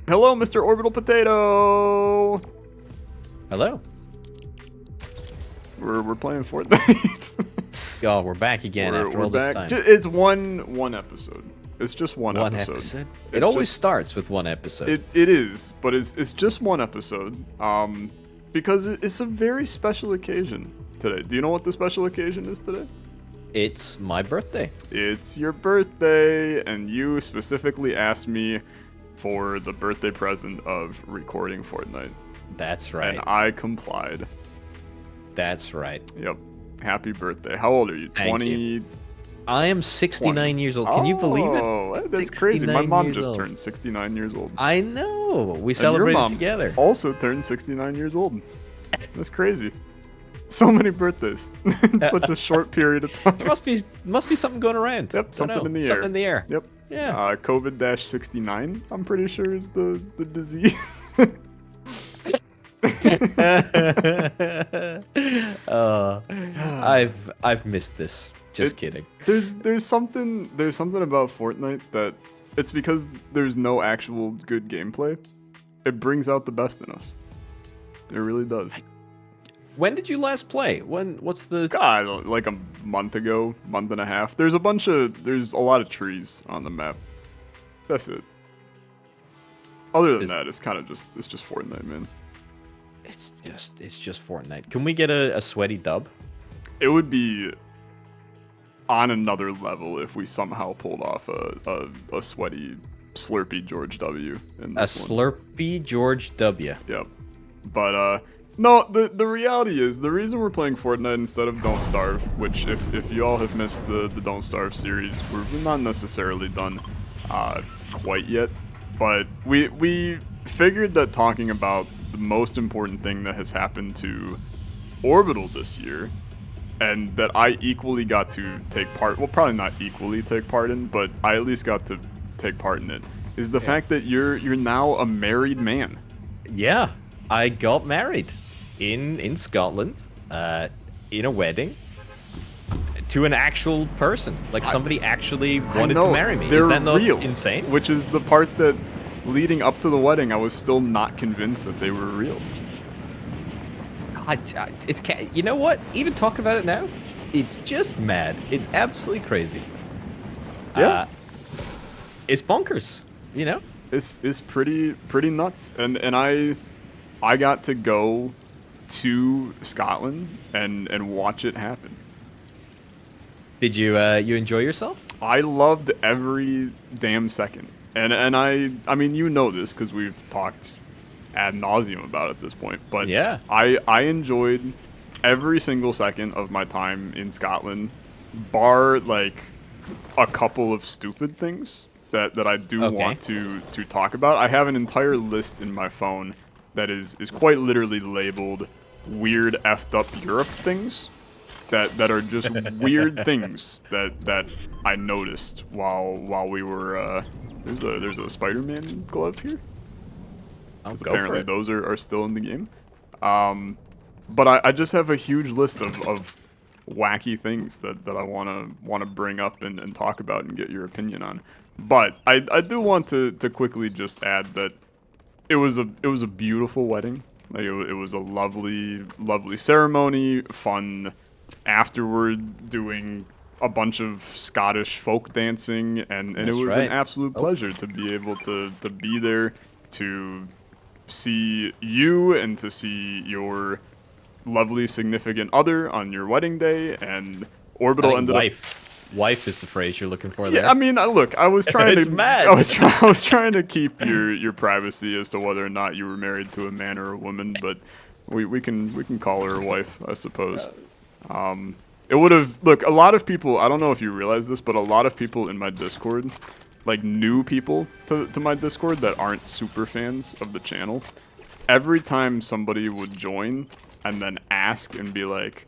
Hello, Mr. Orbital Potato. Hello. We're playing Fortnite. Oh, we're back again after all this time. It's one episode. It's just one episode. It always starts with one episode. It is, but it's just one episode. Because it's a very special occasion today. Do you know what the special occasion is today? It's my birthday. It's your birthday, and you specifically asked me for the birthday present of recording Fortnite. That's right. And I complied. That's right. Yep. Happy birthday. How old are you? Thank 20? You. I am 69 20. Years old. Can you believe it? Oh, that's crazy. My mom just turned 69 years old. I know. We And celebrated your mom together. Also turned 69 years old. That's crazy. So many birthdays in such a short period of time. There must be something going around. Yep, something in the air. Something in the air. Yep. Yeah. COVID-69, I'm pretty sure, is the disease. I've missed this. Just kidding. There's something about Fortnite that it's because there's no actual good gameplay. It brings out the best in us. It really does. When did you last play? What's the... God, like a month ago, month and a half. There's a lot of trees on the map. That's it. Other than that, it's just Fortnite, man. It's just Fortnite. Can we get a sweaty dub? It would be on another level if we somehow pulled off a sweaty, slurpy George W. in this one. Slurpy George W. Yep. But no, the reality is the reason we're playing Fortnite instead of Don't Starve, which if you all have missed the Don't Starve series, we're not necessarily done quite yet. But we figured that talking about the most important thing that has happened to Orbital this year, and that I equally got to take part, well, probably not equally take part in, but I at least got to take part in it, is the fact that you're now a married man. Yeah, I got married in Scotland, in a wedding, to an actual person. Like somebody actually wanted to marry me. They're Is that not real, insane? Which is the part that leading up to the wedding, I was still not convinced that they were real. You know what? Even talk about it now, it's just mad. It's absolutely crazy. Yeah. It's bonkers, you know? It's pretty nuts. And I got to go to Scotland and watch it happen. Did you enjoy yourself? I loved every damn second. And I mean, you know this because we've talked ad nauseum about it at this point. But yeah, I enjoyed every single second of my time in Scotland, bar like a couple of stupid things that I do want to talk about. I have an entire list in my phone that is quite literally labeled weird effed up Europe things that are just weird things that I noticed while we were there's a Spider-Man glove here. Apparently those are still in the game. But I just have a huge list of wacky things that I wanna bring up and talk about and get your opinion on. But I do want to quickly just add that it was a beautiful wedding. Like it was a lovely ceremony, fun afterward, doing a bunch of Scottish folk dancing, and it was an absolute pleasure to be able to be there, to see you and to see your lovely significant other on your wedding day. And Orbital ended up... Wife is the phrase you're looking for there. Yeah, I mean, look, I was trying it's to... mad. I was trying to keep your privacy as to whether or not you were married to a man or a woman, but we can call her a wife, I suppose. It would have... Look, a lot of people... I don't know if you realize this, but a lot of people in my Discord, like new people to my Discord that aren't super fans of the channel, every time somebody would join and then ask and be like,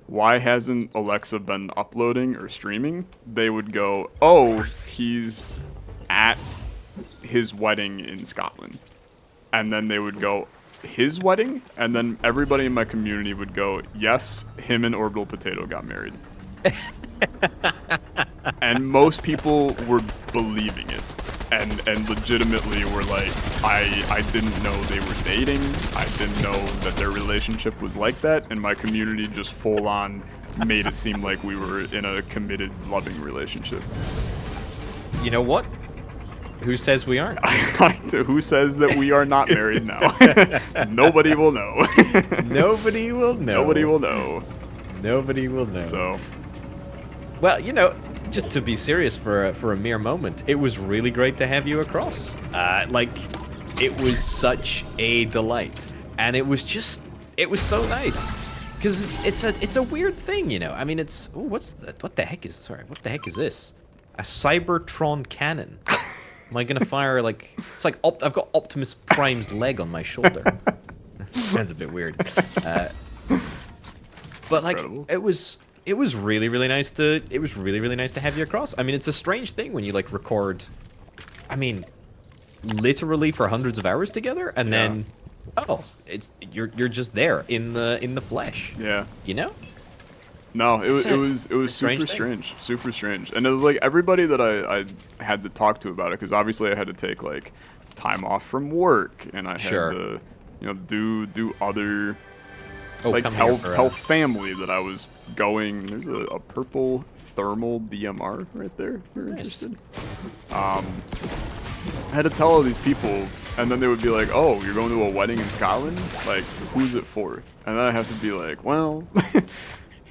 why hasn't Olexa been uploading or streaming? They would go, oh, he's at his wedding in Scotland. And then they would go, his wedding? And then everybody in my community would go, yes, him and Orbital Potato got married. And most people were believing it. and legitimately were like, I didn't know they were dating. I didn't know that their relationship was like that, and my community just full on made it seem like we were in a committed, loving relationship. You know what? Who says we aren't? Who says that we are not married now? Nobody will know. Nobody will know. Nobody will know. Nobody will know. So, well, you know, just to be serious for a mere moment, it was really great to have you across. Like, it was such a delight, and it was so nice, because it's a weird thing, you know. I mean, it's what the heck is this? A Cybertron cannon. Am I gonna fire like it's like I've got Optimus Prime's leg on my shoulder? Sounds a bit weird. But like Incredible. it was really nice to have you across. I mean, it's a strange thing when you like record, I mean, literally for hundreds of hours together, and then you're just there in the flesh. Yeah. You know? No, it was super strange super strange, and it was like everybody that I had to talk to about it, because obviously I had to take like time off from work, and I had to, you know, do other, like tell family that I was going. There's a purple thermal DMR right there if you're interested. I had to tell all these people, and then they would be like, "Oh, you're going to a wedding in Scotland? Like, who's it for?" And then I have to be like, "Well."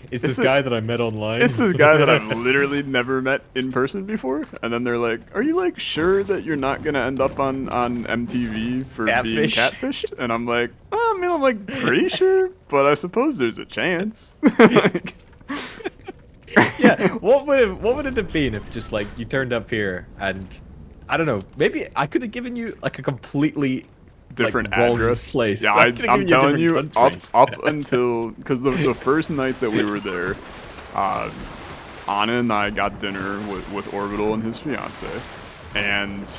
Is this guy that I met online? This is a guy that I've literally never met in person before. And then they're like, "Are you like sure that you're not gonna end up on MTV for being catfished?" And I'm like, "I mean, I'm like pretty sure, but I suppose there's a chance." Like, yeah. What would it have been if just like you turned up here and I don't know, maybe I could have given you like a completely different like, address. Place. Yeah, I'm telling you, up until, because the first night that we were there, Anna and I got dinner with Orbital and his fiance, and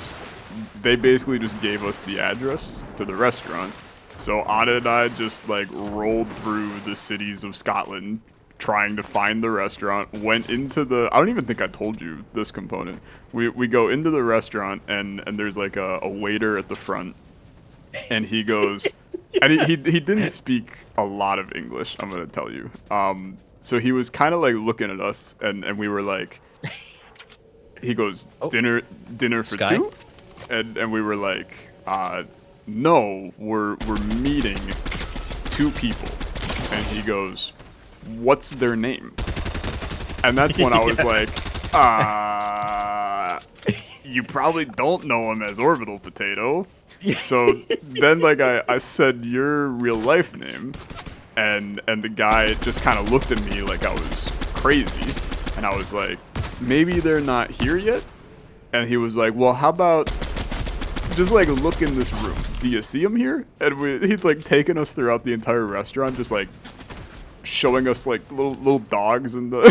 they basically just gave us the address to the restaurant. So Anna and I just like rolled through the cities of Scotland trying to find the restaurant, went into the, I don't even think I told you this component. We go into the restaurant, and there's like a waiter at the front. And he goes, and he didn't speak a lot of English, I'm going to tell you. So he was kind of like looking at us, and we were like, he goes, dinner for two? And we were like, no, we're meeting two people. And he goes, what's their name? And that's when I was like, you probably don't know him as Orbital Potato. So then, like, I said your real life name, and the guy just kind of looked at me like I was crazy, and I was like, maybe they're not here yet? And he was like, well, how about just like look in this room? Do you see him here? And he's like taking us throughout the entire restaurant, just like showing us like little dogs in the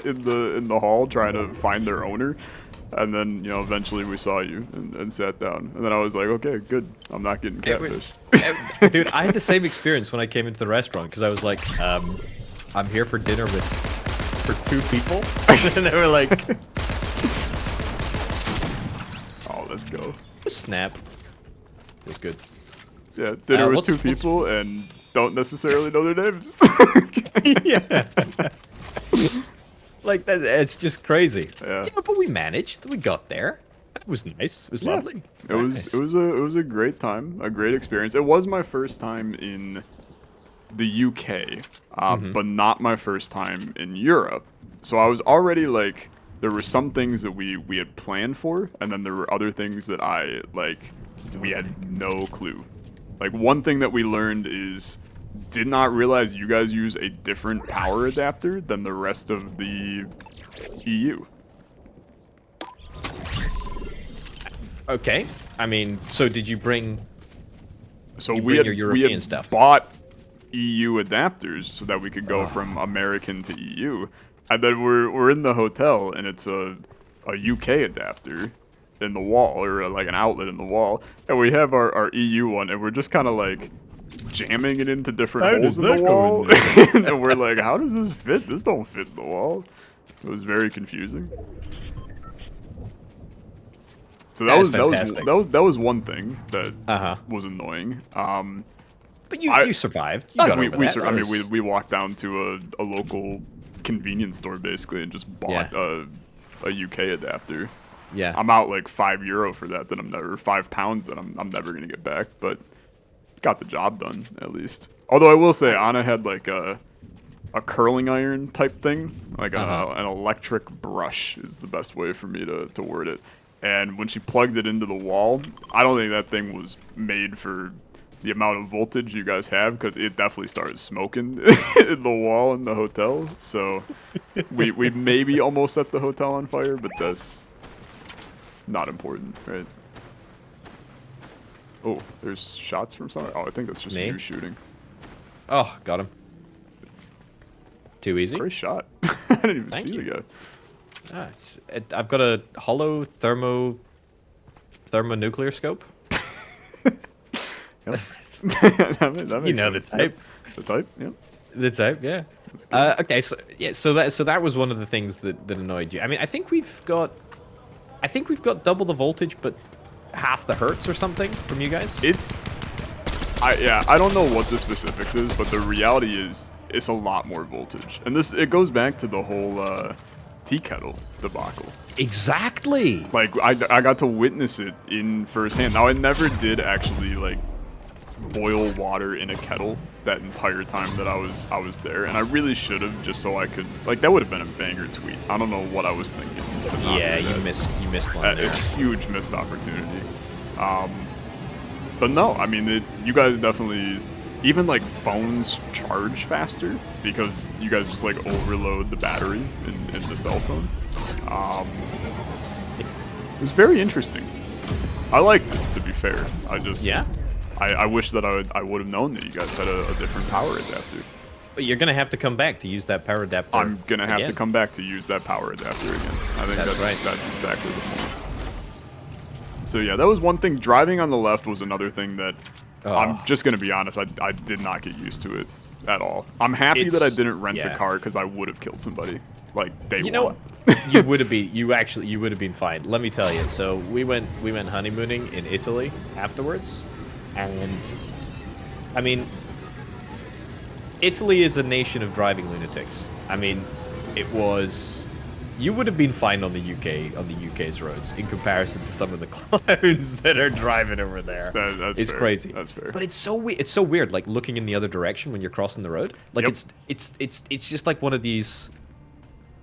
in the hall trying to find their owner. And then, you know, eventually we saw you and sat down. And then I was like, okay, good. I'm not getting catfished. Dude, I had the same experience when I came into the restaurant, because I was like, I'm here for dinner for two people. And they were like, oh, let's go. Snap. It was good. Yeah, dinner with two people and don't necessarily know their names. Yeah. Like that, it's just crazy. Yeah. You know, but we managed. We got there. It was nice. It was lovely. It was a great time, a great experience. It was my first time in the UK, but not my first time in Europe. So I was already like, there were some things that we had planned for, and then there were other things that we had no clue. Like, one thing that we learned is, did not realize you guys use a different power adapter than the rest of the EU. Okay. I mean, so did you bring? So you we bring had your European stuff. bought EU adapters so that we could go from American to EU, and then we're in the hotel, and it's a UK adapter in the wall, or like an outlet in the wall, and we have our EU one, and we're just kind of like jamming it into different holes in the wall. And we're like, how does this fit? This don't fit in the wall. It was very confusing. So That is fantastic. that was one thing that Uh-huh. was annoying. But you survived. You got over that. I mean, we walked down to a local convenience store basically and just bought a UK adapter. Yeah. I'm out like €5 for that I'm never, £5 that I'm never gonna get back, but got the job done at least. Although I will say Anna had like a curling iron type thing, like an electric brush is the best way for me to word it. And when she plugged it into the wall, I don't think that thing was made for the amount of voltage you guys have, because it definitely started smoking in the wall in the hotel. So we maybe almost set the hotel on fire, but that's not important, right? Oh, there's shots from somewhere. Oh, I think that's just Me? you shooting. Oh, got him. Too easy. Great shot. I didn't even Thank see you. the guy. I've got a hollow thermonuclear scope. Yep. that makes You know the sense. type. Yep. The type, yep. The type, yeah. That's good. Okay, so that was one of the things that annoyed you. I mean, I think we've got double the voltage, but half the hertz or something from you guys. I don't know what the specifics is, but the reality is it's a lot more voltage, and it goes back to the whole tea kettle debacle. Exactly. Like I got to witness it in firsthand. Now I never did actually like boil water in a kettle that entire time that I was there, and I really should have, just so I could, like, that would have been a banger tweet. I don't know what I was thinking. to not Yeah, do you that. missed one That there. is a huge missed opportunity. But no, I mean, you guys definitely, even like phones charge faster because you guys just like overload the battery in the cell phone. It was very interesting. I liked it, to be fair. Yeah. I wish that I would have known that you guys had a different power adapter. But you're gonna have to come back to use that power adapter. I'm gonna have to again. come back to use that power adapter again. I think That's right. That's exactly the point. So yeah, that was one thing. Driving on the left was another thing that I'm just gonna be honest. I did not get used to it at all. I'm happy that I didn't rent a car, because I would have killed somebody like day one. You know what? You would have been fine. Let me tell you. So we went honeymooning in Italy afterwards, and I mean, Italy is a nation of driving lunatics. I mean, you would have been fine on the UK's roads in comparison to some of the clowns that are driving over there. That's fair. Crazy. That's fair. But it's so weird, like looking in the other direction when you're crossing the road. Like Yep. it's just like one of these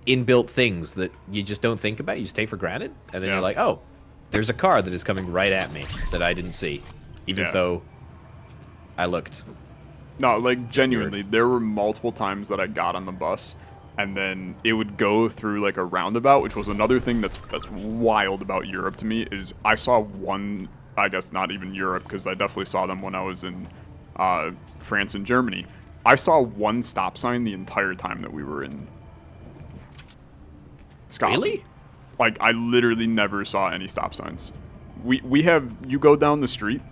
inbuilt things that you just don't think about. You just take for granted, and then Yeah. you're like, oh, there's a car that is coming right at me that I didn't see, even Yeah. though I looked. No, like genuinely, there were multiple times that I got on the bus, and then it would go through like a roundabout, which was another thing that's wild about Europe to me. Is I saw one, I guess not even Europe, because I definitely saw them when I was in France and Germany. I saw one stop sign the entire time that we were in Scotland. Really? Like, I literally never saw any stop signs. You go down the street,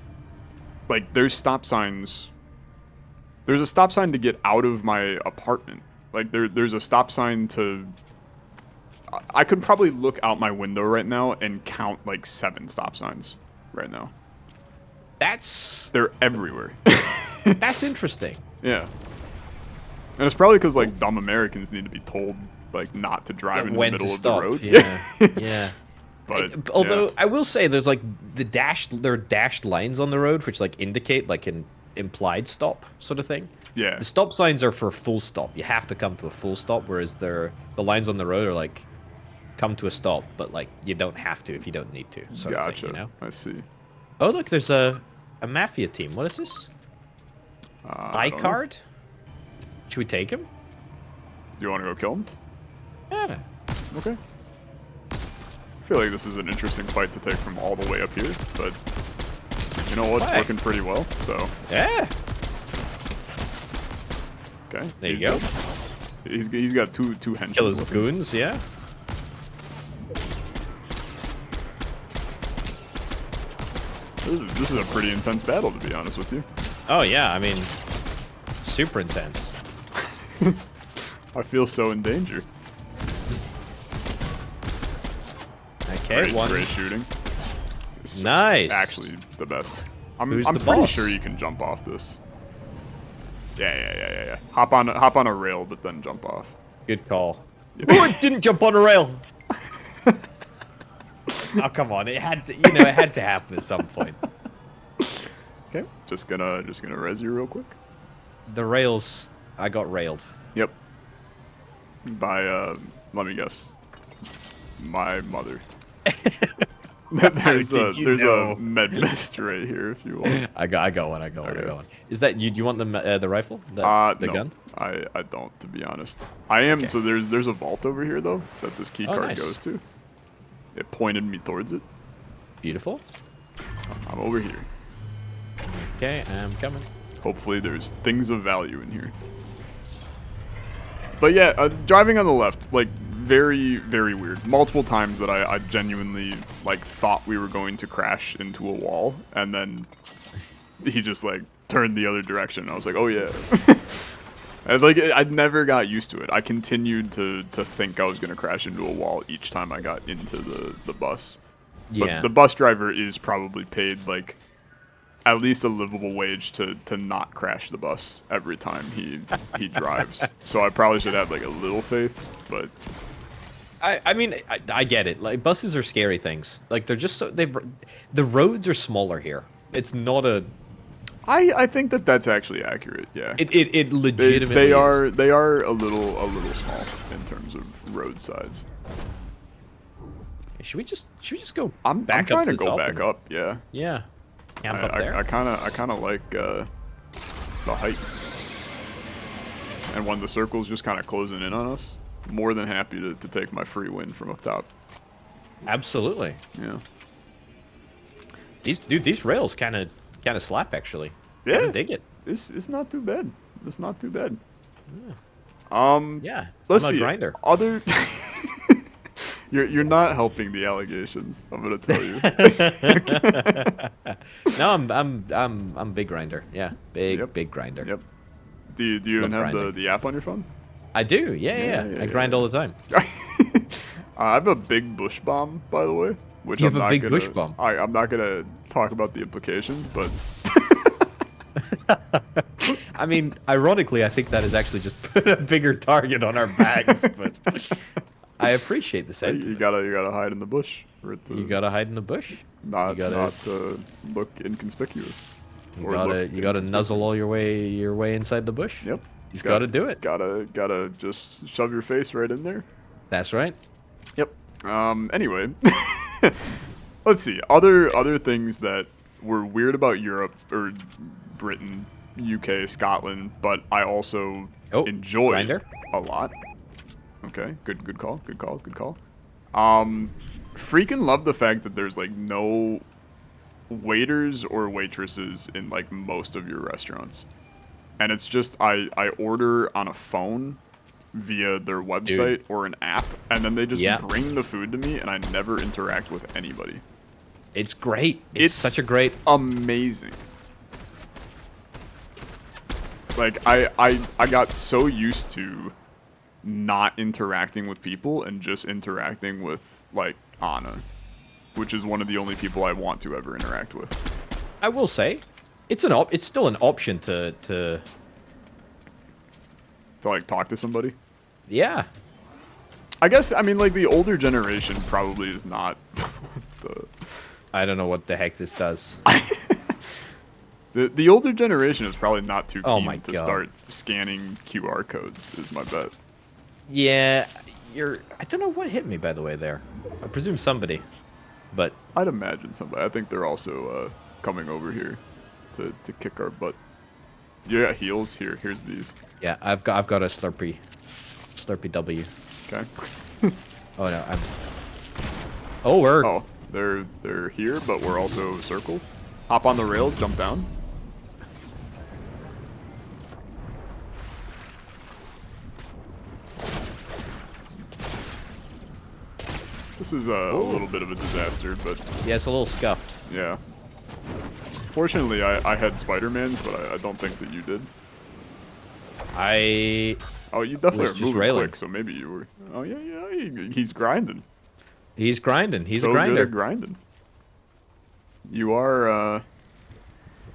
like, there's stop signs. There's a stop sign to get out of my apartment. Like, there's a stop sign to... I could probably look out my window right now and count, like, 7 stop signs right now. They're everywhere. That's interesting. Yeah. And it's probably because, like, dumb Americans need to be told, like, not to drive in the When middle to of stop. the road. Yeah. Yeah. But, Although yeah. I will say there's like there are dashed lines on the road which like indicate like an implied stop sort of thing. Yeah. The stop signs are for full stop. You have to come to a full stop, whereas the lines on the road are like come to a stop, but like you don't have to if you don't need to. Sort of Gotcha. thing, you know? I see. Oh look, there's a mafia team. What is this? I don't know. card? Should we take him? Do you want to go kill him? Yeah. Okay. I feel like this is an interesting fight to take from all the way up here, but you know what? It's Why? working pretty well, so... Yeah. Okay. There you he's go. dead. He's got two henchmen. Kill his looking. goons. Yeah. This is a pretty intense battle, to be honest with you. Oh yeah. I mean, super intense. I feel so in danger. Okay. Great shooting. Nice. Actually, the best. I'm Who's the pretty boss? sure you can jump off this. Yeah. Hop on a rail, but then jump off. Good call. Oh, it didn't jump on a rail. Oh, come on. It had to, it had to happen at some point. Okay, just gonna res you real quick. The rails, I got railed. Yep. By let me guess, my mother. there's a med mist right here if you want. I got one. I got one. Is that you? Do you want the rifle? The no, gun? I don't, to be honest. I am. Okay. So there's a vault over here though that this key card nice. goes to. It pointed me towards it. Beautiful. I'm over here. Okay, I'm coming. Hopefully there's things of value in here. But yeah, driving on the left, like, very, very weird. Multiple times that I genuinely, like, thought we were going to crash into a wall, and then he just, like, turned the other direction, and I was like, oh yeah. And, like, I never got used to it. I continued to think I was going to crash into a wall each time I got into the bus. Yeah. But the bus driver is probably paid, like, at least a livable wage to not crash the bus every time he drives. So I probably should have like a little faith, but I mean I get it. Like buses are scary things. Like they're just so the roads are smaller here. It's not a. I think that's actually accurate. Yeah. It legitimately they is. are a little small in terms of road size. Should we just go I'm back trying up to to the go top back and- up. Yeah. Yeah. Camp up there. I kind of like the height. And when the circle's just kind of closing in on us, more than happy to take my free win from up top. Absolutely. Yeah. These rails kind of slap actually. Yeah. I dig it. It's not too bad. It's not too bad. Yeah. Let's I'm see. a grinder. Other. You're not helping the allegations. I'm gonna tell you. No, I'm big grinder. Yeah, big grinder. Yep. Do you even Love have grinding. the app on your phone? I do. Yeah. I grind all the time. I have a big bush bomb, by the way. Which You I'm have a not big gonna, bush bomb? I'm not gonna talk about the implications, but I mean, ironically, I think that is actually just put a bigger target on our backs, but I appreciate the you sentiment. gotta hide in the bush for it to You gotta hide in the bush. not gotta- not look inconspicuous. You Or gotta look you gotta nuzzle all inconspicuous. your way inside the bush. Yep. You've got to do it. Gotta just shove your face right in there. That's right. Yep. Anyway, let's see. Other things that were weird about Europe or Britain, UK, Scotland, but I also enjoyed grinder. a lot. Okay, good call. Freaking love the fact that there's like no waiters or waitresses in like most of your restaurants. And it's just I order on a phone via their website or an app, and then they just bring the food to me, and I never interact with anybody. It's great. It's such a great. Amazing. Like I got so used to not interacting with people and just interacting with like Anna, which is one of the only people I want to ever interact with. I will say, it's still an option to. To like talk to somebody. Yeah. I guess I mean like the older generation probably is not the. I don't know what the heck this does. The older generation is probably not too Oh keen my to God. start scanning QR codes, is my bet. Yeah, I don't know what hit me by the way there. I presume somebody, but I'd imagine somebody. I think they're also coming over here to kick our butt. Yeah, heals here. Here's these. yeah, I've got a Slurpee W. Okay. Oh no, we're Oh, they're here, but we're also circled. Hop on the rail, jump down. This is a little bit of a disaster, but yeah, it's a little scuffed. yeah. Fortunately, I had Spider-Mans, but I don't think that you did. Oh, you definitely was are just moving railing. quick, so maybe you were. Oh yeah, he's grinding. He's grinding. He's so a grinder. good at grinding. You are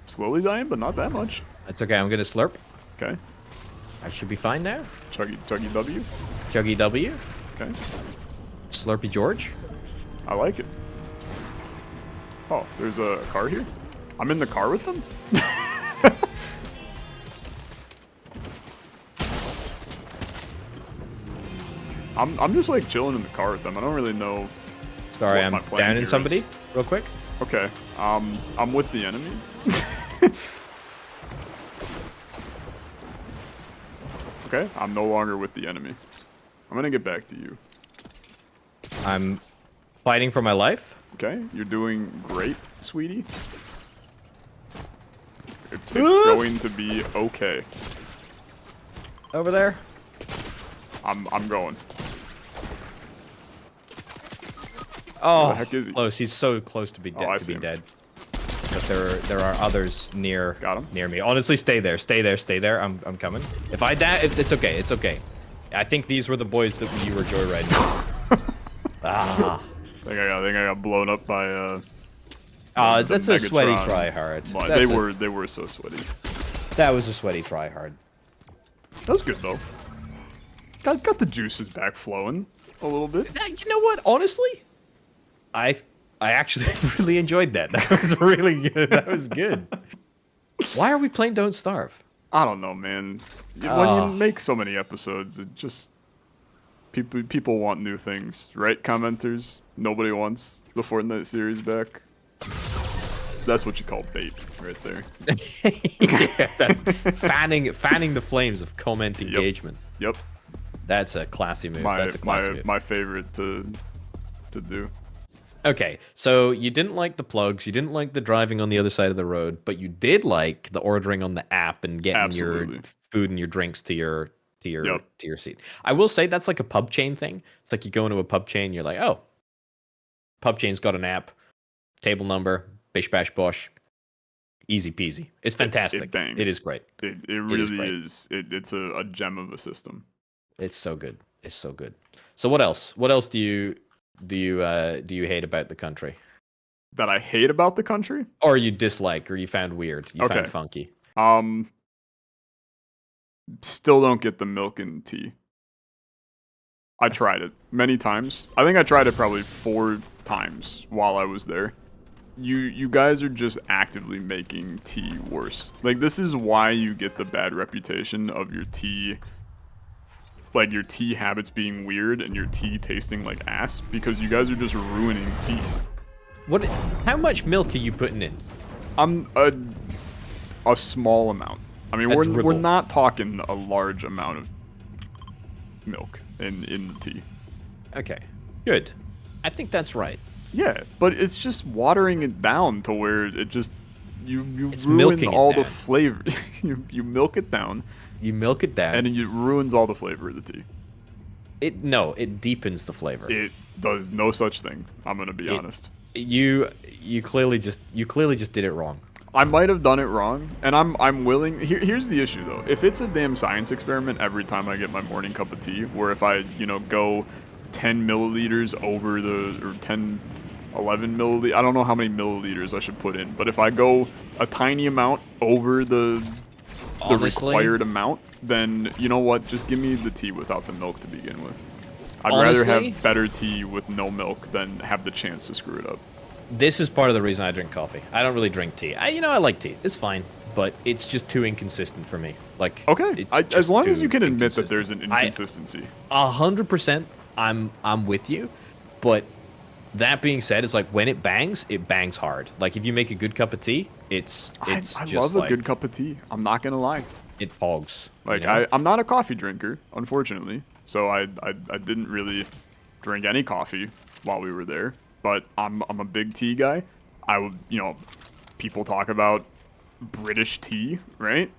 slowly dying, but not that much. That's okay. I'm gonna slurp. Okay. I should be fine now. Chuggy W. Juggy W. Okay. Slurpy George. I like it. Oh, there's a car here? I'm in the car with them? I'm just like chilling in the car with them. I don't really know. Sorry, what I'm my plan downing here somebody is. real quick. Okay. I'm with the enemy. Okay, I'm no longer with the enemy. I'm gonna get back to you. I'm fighting for my life. Okay, you're doing great, sweetie. It's going to be okay. Over there. I'm going. Oh, the heck is he? close. He's so close to be dead. I see him. Dead. But there are others near Got him. near me. Honestly, stay there. Stay there. Stay there. I'm coming. If I die, it's okay. It's okay. I think these were the boys that you were joyriding. Ah. I think I got blown up by the that's a sweaty Megatron. tryhard. Well, they were so sweaty. That was a sweaty tryhard. That was good though. Got the juices back flowing a little bit. You know what? Honestly, I actually really enjoyed that. That was really good. That was good. Why are we playing Don't Starve? I don't know, man. When you make so many episodes, it just people want new things, right? Commenters, nobody wants the Fortnite series back. That's what you call bait, right there. Yeah, that's fanning the flames of comment engagement. Yep. That's a classy move. That's a classy move. My favorite to do. Okay, so you didn't like the plugs, you didn't like the driving on the other side of the road, but you did like the ordering on the app and getting Absolutely. your food and your drinks to your Yep. seat. I will say that's like a pub chain thing. It's like you go into a pub chain, you're like, oh, pub chain's got an app, table number, bish bash bosh, easy peasy. It's fantastic. It bangs. It is great. It really is. It's a gem of a system. It's so good. It's so good. So what else? What else do you hate about the country? That I hate about the country? Or you dislike, or you found weird, you found funky? Still don't get the milk and tea. I tried it many times. I think I tried it probably 4 times while I was there. You guys are just actively making tea worse. Like, this is why you get the bad reputation of your tea, like your tea habits being weird and your tea tasting like ass, because you guys are just ruining tea. What? How much milk are you putting in? A small amount. I mean, we're not talking a large amount of milk in the tea. Okay, good. I think that's right. Yeah, but it's just watering it down to where it just you It's ruin milking it all the down. flavor. you milk it down, You milk it down. and it ruins all the flavor of the tea. It deepens the flavor. It does no such thing. I'm gonna be honest. You clearly just did it wrong. I might have done it wrong, and I'm willing. Here's the issue though. If it's a damn science experiment every time I get my morning cup of tea, where if I go 10 milliliters over or 10, 11 milliliters, I don't know how many milliliters I should put in, but if I go a tiny amount over the Honestly, required amount, then you know what? Just give me the tea without the milk to begin with. I'd rather Honestly? have better tea with no milk than have the chance to screw it up. This is part of the reason I drink coffee. I don't really drink tea. I like tea. It's fine, but it's just too inconsistent for me. Like, Okay, it's as long just as you too can admit that there's inconsistent. an inconsistency. 100%, I'm with you, but that being said, it's like when it bangs hard. Like if you make a good cup of tea, it's I just love like, a good cup of tea. I'm not gonna lie. it hogs. Like you know? I'm not a coffee drinker, unfortunately. So I didn't really drink any coffee while we were there. But I'm a big tea guy. I would people talk about British tea, right?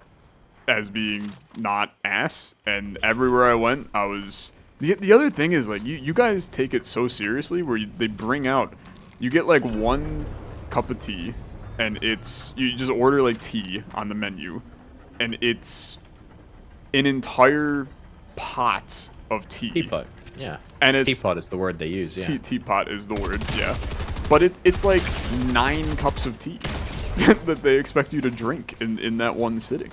As being not ass, and everywhere I went, I was. The other thing is like you guys take it so seriously where they bring out, you get like 1 cup of tea, and you just order like tea on the menu, and it's an entire pot of tea. Teapot. Yeah. And it's Teapot is the word they use. Yeah. Teapot is the word, yeah. but it's like 9 cups of tea that they expect you to drink in that one sitting.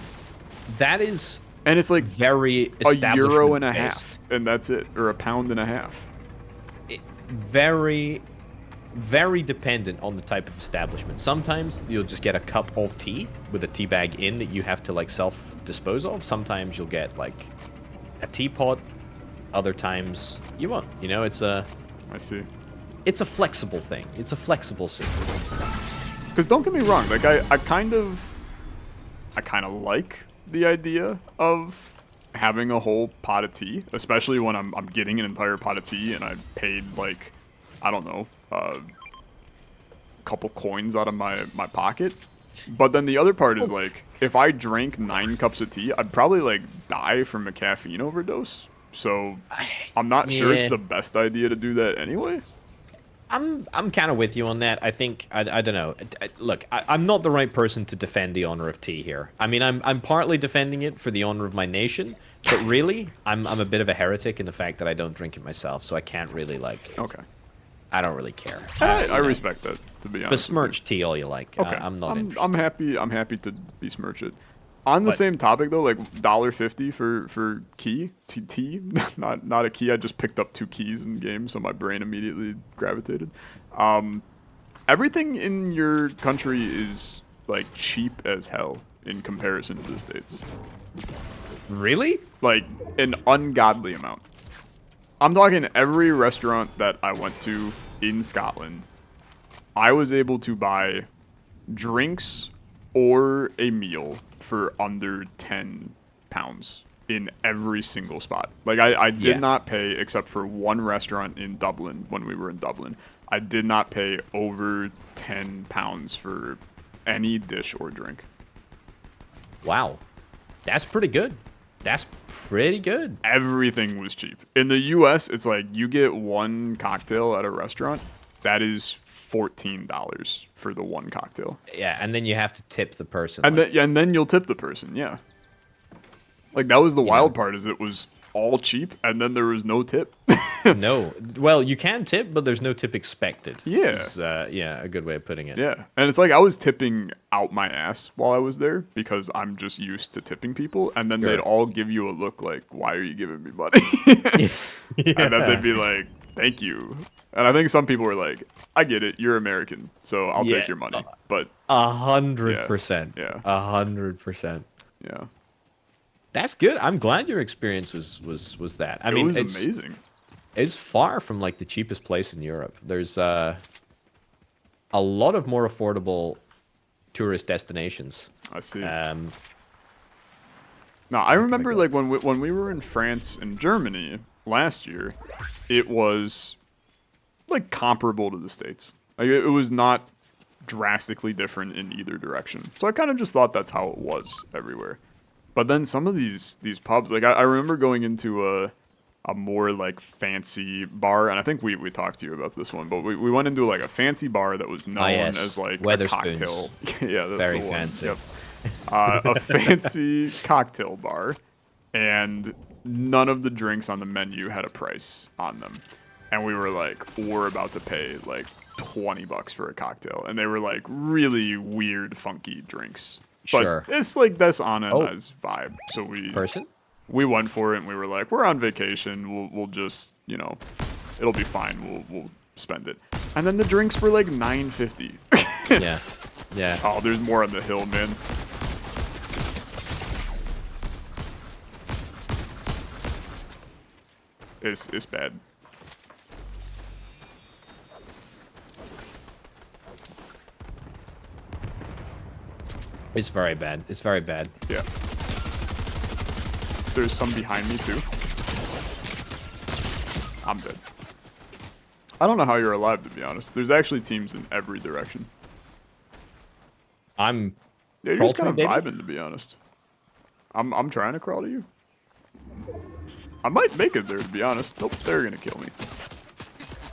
That is, and it's like very €1.50, and that's it, or £1.50. Very, very dependent on the type of establishment. Sometimes you'll just get a cup of tea with a tea bag in that you have to like self-dispose of. Sometimes you'll get like a teapot. Other times you won't. You know, it's a... I see. It's a flexible thing. It's a flexible system. Because don't get me wrong, like I kind of like the idea of having a whole pot of tea, especially when I'm getting an entire pot of tea and I paid like, I don't know, a couple coins out of my pocket. But then the other part is like, if I drank 9 cups of tea, I'd probably like die from a caffeine overdose. So I'm not sure it's the best idea to do that anyway. I'm kind of with you on that. I think I don't know. Look, I'm not the right person to defend the honor of tea here. I mean, I'm partly defending it for the honor of my nation, but really, I'm a bit of a heretic in the fact that I don't drink it myself, so I can't really like. Okay. I don't really care. I respect that, to be honest. Besmirch tea all you like. Okay. I'm not interested. I'm happy to besmirch it. On the same topic though, like $1.50 for tea, not a key. I just picked up 2 keys in the game, so my brain immediately gravitated. Everything in your country is like cheap as hell in comparison to the States. Really? Like an ungodly amount. I'm talking every restaurant that I went to in Scotland, I was able to buy drinks or a meal for under £10 in every single spot. Like I did not pay, except for one restaurant in Dublin when we were in Dublin. I did not pay over £10 for any dish or drink. Wow. That's pretty good. That's pretty good. Everything was cheap. In the US, it's like you get one cocktail at a restaurant, that is $14 for the one cocktail. Yeah, and then you have to tip the person. And, and then you'll tip the person, yeah. Like, that was the wild part, is it was all cheap, and then there was no tip. No. Well, you can tip, but there's no tip expected. Yeah. Is, yeah, a good way of putting it. Yeah. And it's like I was tipping out my ass while I was there because I'm just used to tipping people. And then they'd all give you a look like, why are you giving me money? And then they'd be like, thank you. And I think some people were like, I get it. You're American, so I'll take your money. But 100%. Yeah. 100%. Yeah. That's good. I'm glad your experience was that. I mean, it was amazing. It's far from like the cheapest place in Europe. There's a lot of more affordable tourist destinations. I see. Now I remember like when we were in France and Germany last year, it was like comparable to the States. Like it was not drastically different in either direction. So I kind of just thought that's how it was everywhere. But then some of these pubs, like I remember going into a more like fancy bar, and I think we talked to you about this one, but we went into like a fancy bar that was known as like a cocktail. Yeah, that's very the one. fancy. Yep. A fancy cocktail bar, and none of the drinks on the menu had a price on them. And we were like, we're about to pay like $20 for a cocktail, and they were like really weird, funky drinks. But it's like that's on a nice vibe. So we went for it, and we were like, we're on vacation. We'll just, you know, it'll be fine. We'll spend it. And then the drinks were like $9.50. Yeah. Yeah. Oh, there's more on the hill, man. It's bad. It's very bad. It's very bad. Yeah. There's some behind me too. I'm dead. I don't know how you're alive, to be honest. There's actually teams in every direction. Yeah, you're just kind of vibing, to be honest. I'm trying to crawl to you. I might make it there, to be honest. Nope, they're gonna kill me.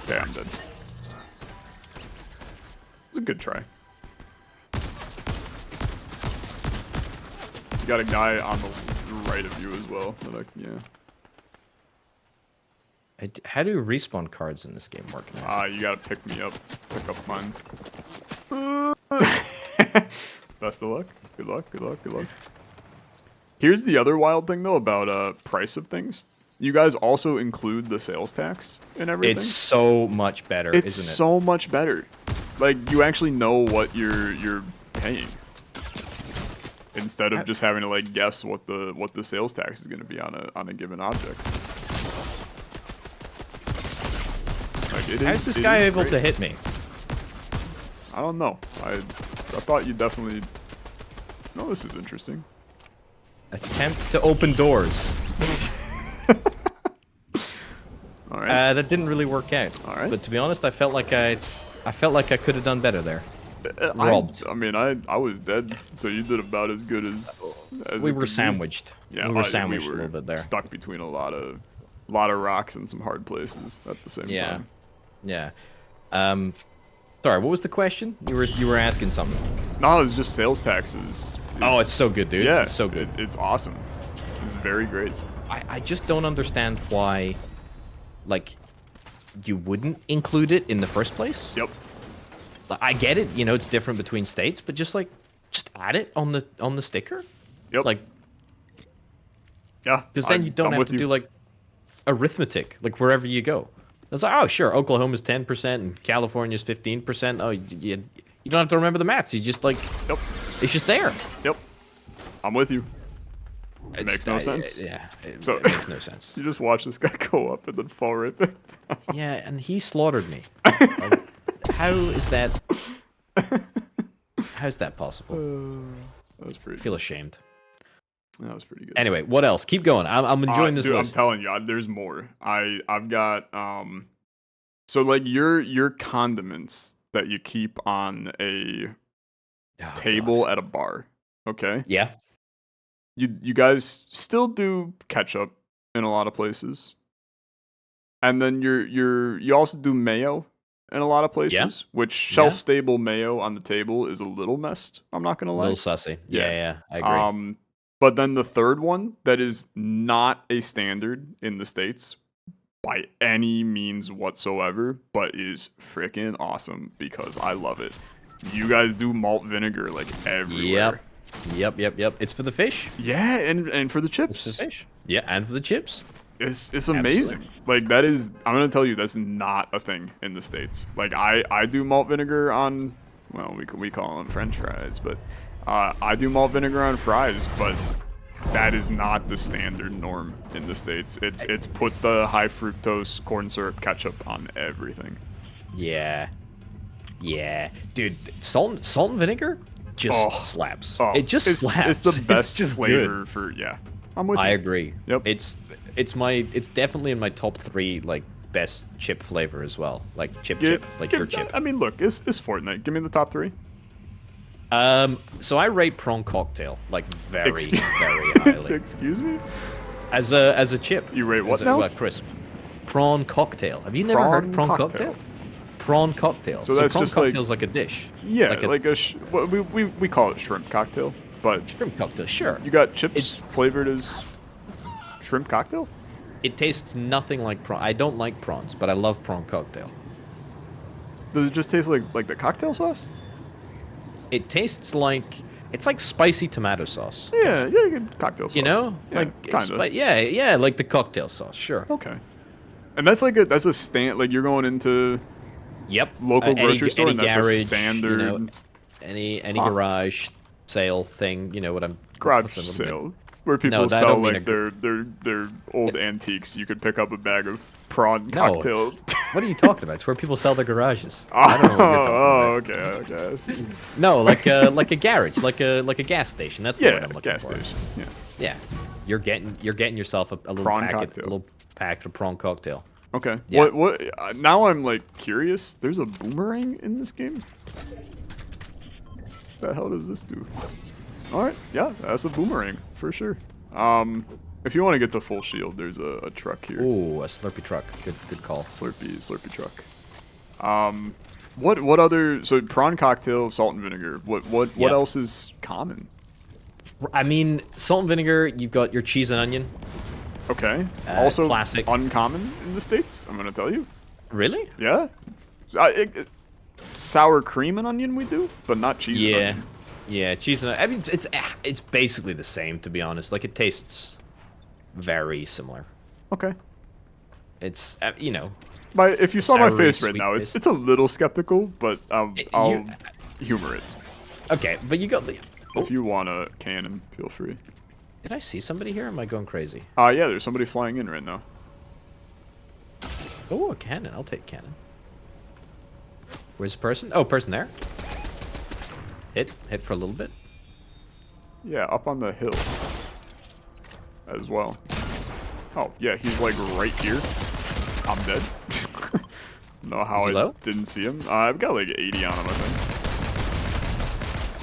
Okay, I'm dead. It's a good try. You got a guy on the right of you as well. Yeah. How do respawn cards in this game work now? You gotta pick me up. Pick up mine. Best of luck. Good luck. Good luck. Good luck. Here's the other wild thing though about price of things. You guys also include the sales tax and everything. It's so much better, it's isn't it? It's so much better. Like you actually know what you're paying. Instead of just having to like guess what the sales tax is going to be on a given object. Like, how's this guy able to hit me? I don't know. I thought you definitely. No, this is interesting. Attempt to open doors. All right. That didn't really work out. All right. But to be honest, I felt like I could have done better there. Robbed. I mean, I was dead, so you did about as good as we were sandwiched. Yeah, we were sandwiched a little bit there. Stuck between a lot of rocks and some hard places at the same time. Yeah. Sorry, what was the question? You were asking something. No, it was just sales taxes. Oh, it's so good, dude. Yeah, it's so good. It's awesome. It's very great. I just don't understand why, like, you wouldn't include it in the first place. Yep. I get it, it's different between states, but just add it on the sticker. Yep. Like, yeah. because then you don't have to do like arithmetic, like wherever you go. It's like, oh sure, Oklahoma's 10% and California's 15%. Oh, you don't have to remember the maths. You just like, yep. It's just there. Yep. I'm with you. It makes no sense. Yeah, it so, makes no sense. You just watch this guy go up and then fall right back down. Yeah, and he slaughtered me. How is that? How's that possible? That was pretty. I feel ashamed. That was pretty good. Anyway, what else? Keep going. I'm enjoying this dude, list. I'm telling you, there's more. I've got so like your condiments that you keep on a table at a bar. Okay. Yeah. You guys still do ketchup in a lot of places, and then you also do mayo in a lot of places, which shelf-stable mayo on the table is a little messed. I'm not gonna lie. A little sussy. Yeah, I agree. But then the third one that is not a standard in the States by any means whatsoever, but is freaking awesome because I love it. You guys do malt vinegar like everywhere. Yep. It's for the fish. Yeah, and for the chips. It's for the fish. Yeah, and for the chips. It's amazing. Absolutely. Like that is, I'm gonna tell you, that's not a thing in the States. Like I do malt vinegar on, well, we call them French fries, but I do malt vinegar on fries, but that is not the standard norm in the States. It's put the high fructose corn syrup ketchup on everything. Yeah, dude, salt and vinegar just slaps. Oh, it just slaps. It's the best just flavor good. for I'm with you. I agree. Yep. It's definitely in my top 3 like best chip flavor as well. Like chip, your chip. I mean, look, it's Fortnite. Give me the top 3. So I rate prawn cocktail like very highly. Excuse me? As a chip. You rate what now? Crisp. Prawn cocktail. Have you never heard of prawn cocktail? Prawn cocktail. So that's prawn just cocktail's like a dish. Yeah, we call it shrimp cocktail, but shrimp cocktail. Sure. You got chips flavored as shrimp cocktail? It tastes nothing like prawn. I don't like prawns, but I love prawn cocktail. Does it just taste like the cocktail sauce? It tastes like it's like spicy tomato sauce. Yeah, cocktail sauce. You know, yeah, like kinda. like the cocktail sauce. Sure. Okay. And that's a stand. Like you're going into local grocery store, and that's garage, a standard. Any garage sale thing. You know what I'm garage sale. Where people sell like their old antiques. You could pick up a bag of prawn cocktails. What are you talking about? It's where people sell their garages. I don't know what you're talking about. Okay. I see. No, like a garage, like a gas station. That's the word I'm looking for. Gas station. Yeah. You're getting yourself a little pack of prawn cocktail. Okay. Yeah. What? Now I'm like curious. There's a boomerang in this game. What the hell does this do? All right, yeah, that's a boomerang for sure. If you want to get to full shield, there's a truck here. Ooh, a Slurpee truck. Good call. Slurpee truck. What other? So prawn cocktail, salt and vinegar. What else is common? I mean, salt and vinegar. You've got your cheese and onion. Okay. Also classic. uncommon in the States, I'm gonna tell you. Really? Yeah. Sour cream and onion we do, but not cheese and onion. Yeah, cheese and I mean, it's basically the same, to be honest. Like, it tastes very similar. Okay. It's, you know... But if you saw my soury, face right sweet now, taste. it's a little skeptical, but I'll humor it. Okay, but you got the... If you want a cannon, feel free. Did I see somebody here? Or am I going crazy? Yeah, there's somebody flying in right now. Oh, a cannon. I'll take cannon. Where's the person? Oh, person there. Hit for a little bit. Yeah, up on the hill. As well. Oh, yeah, he's like right here. I'm dead. Don't know how I didn't see him. I've got like 80 on him, I think.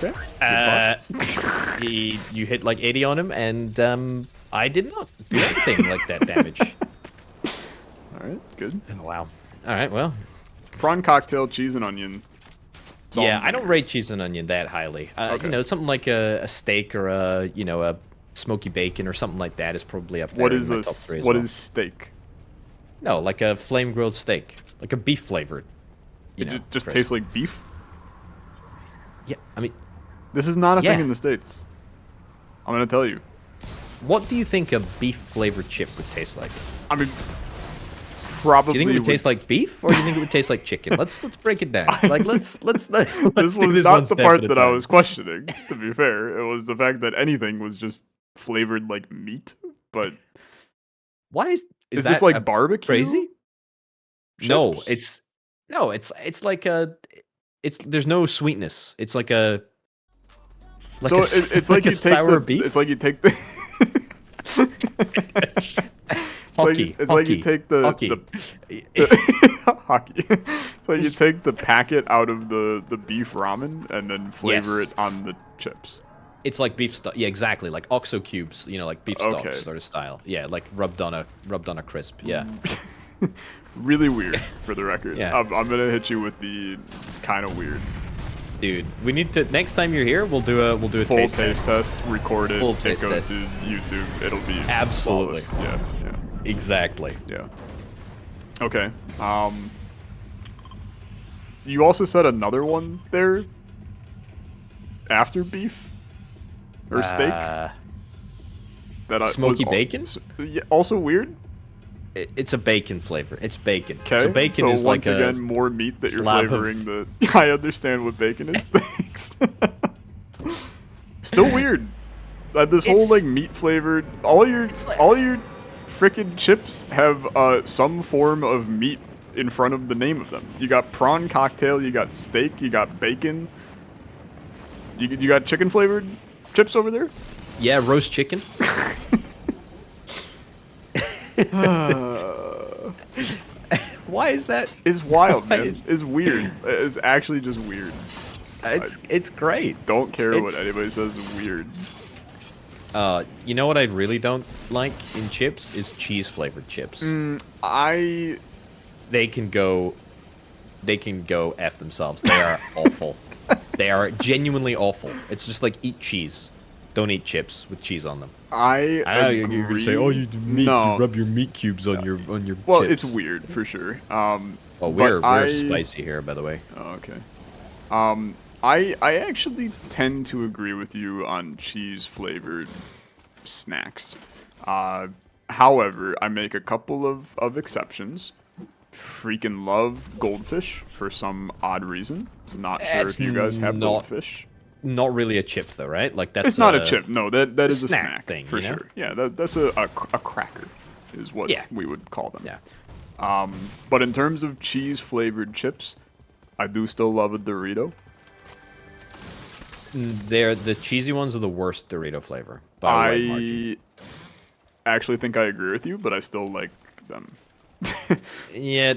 Okay. You hit like 80 on him, and I did not do anything like that damage. Alright, good. Oh, wow. Alright, well. Prawn cocktail, cheese and onion. Yeah, I don't rate cheese and onion that highly. Okay. You know, something like a steak or a smoky bacon or something like that is probably up there. What is this? What is steak? No, like a flame grilled steak, like a beef flavored. It just tastes like beef. Yeah, I mean, this is not a thing in the States. I'm gonna tell you. What do you think a beef flavored chip would taste like? I mean, probably. Do you think it would taste like beef, or do you think it would taste like chicken? Let's break it down. Like let's this was not the part that I was questioning. To be fair, it was the fact that anything was just flavored like meat. But why is this like barbecue? Crazy? Chips? No, it's like there's no sweetness. It's like a it's like you take sour beef. It's like you take the hockey. It's like you take the hockey. It's like you take the packet out of the beef ramen and then flavor it on the chips. It's like beef stock. Yeah, exactly. Like OXO cubes. You know, like beef stock sort of style. Yeah, like rubbed on a crisp. Yeah. Really weird, for the record. Yeah. I'm gonna hit you with the kind of weird. Dude, we need to next time you're here, we'll do a full taste test. Record it. It goes to YouTube. It'll be absolutely flawless. Yeah. Exactly. Yeah. Okay. You also said another one there after beef or steak. Smoky bacon. Also weird. It's a bacon flavor. It's bacon. Okay. So bacon is once like again more meat that you're flavoring. I understand what bacon is. Thanks. Still weird. This whole like meat flavored. All your frickin' chips have some form of meat in front of the name of them. You got prawn cocktail. You got steak. You got bacon. You got chicken flavored chips over there. Yeah, roast chicken. Why is that? It's wild, man. It's weird. It's actually just weird. It's great. Don't care what anybody says is weird. You know what I really don't like in chips is cheese flavored chips. They can go F themselves. They are awful. They are genuinely awful. It's just like eat cheese. Don't eat chips with cheese on them. I know you're gonna say, "Oh, you meat. You rub your meat cubes on your Well, chips. it's weird for sure. We're spicy here, by the way. Oh, okay. I actually tend to agree with you on cheese flavored snacks. However, I make a couple of exceptions. Freaking love goldfish for some odd reason. Not sure if you guys have goldfish. Not really a chip though, right? Like that's it's not a chip. No, that is a snack thing, for sure. Yeah, that's a cracker is what we would call them. Yeah. But in terms of cheese flavored chips, I do still love a Dorito. The cheesy ones are the worst Dorito flavor. By a wide margin. Actually think I agree with you, but I still like them. Yeah,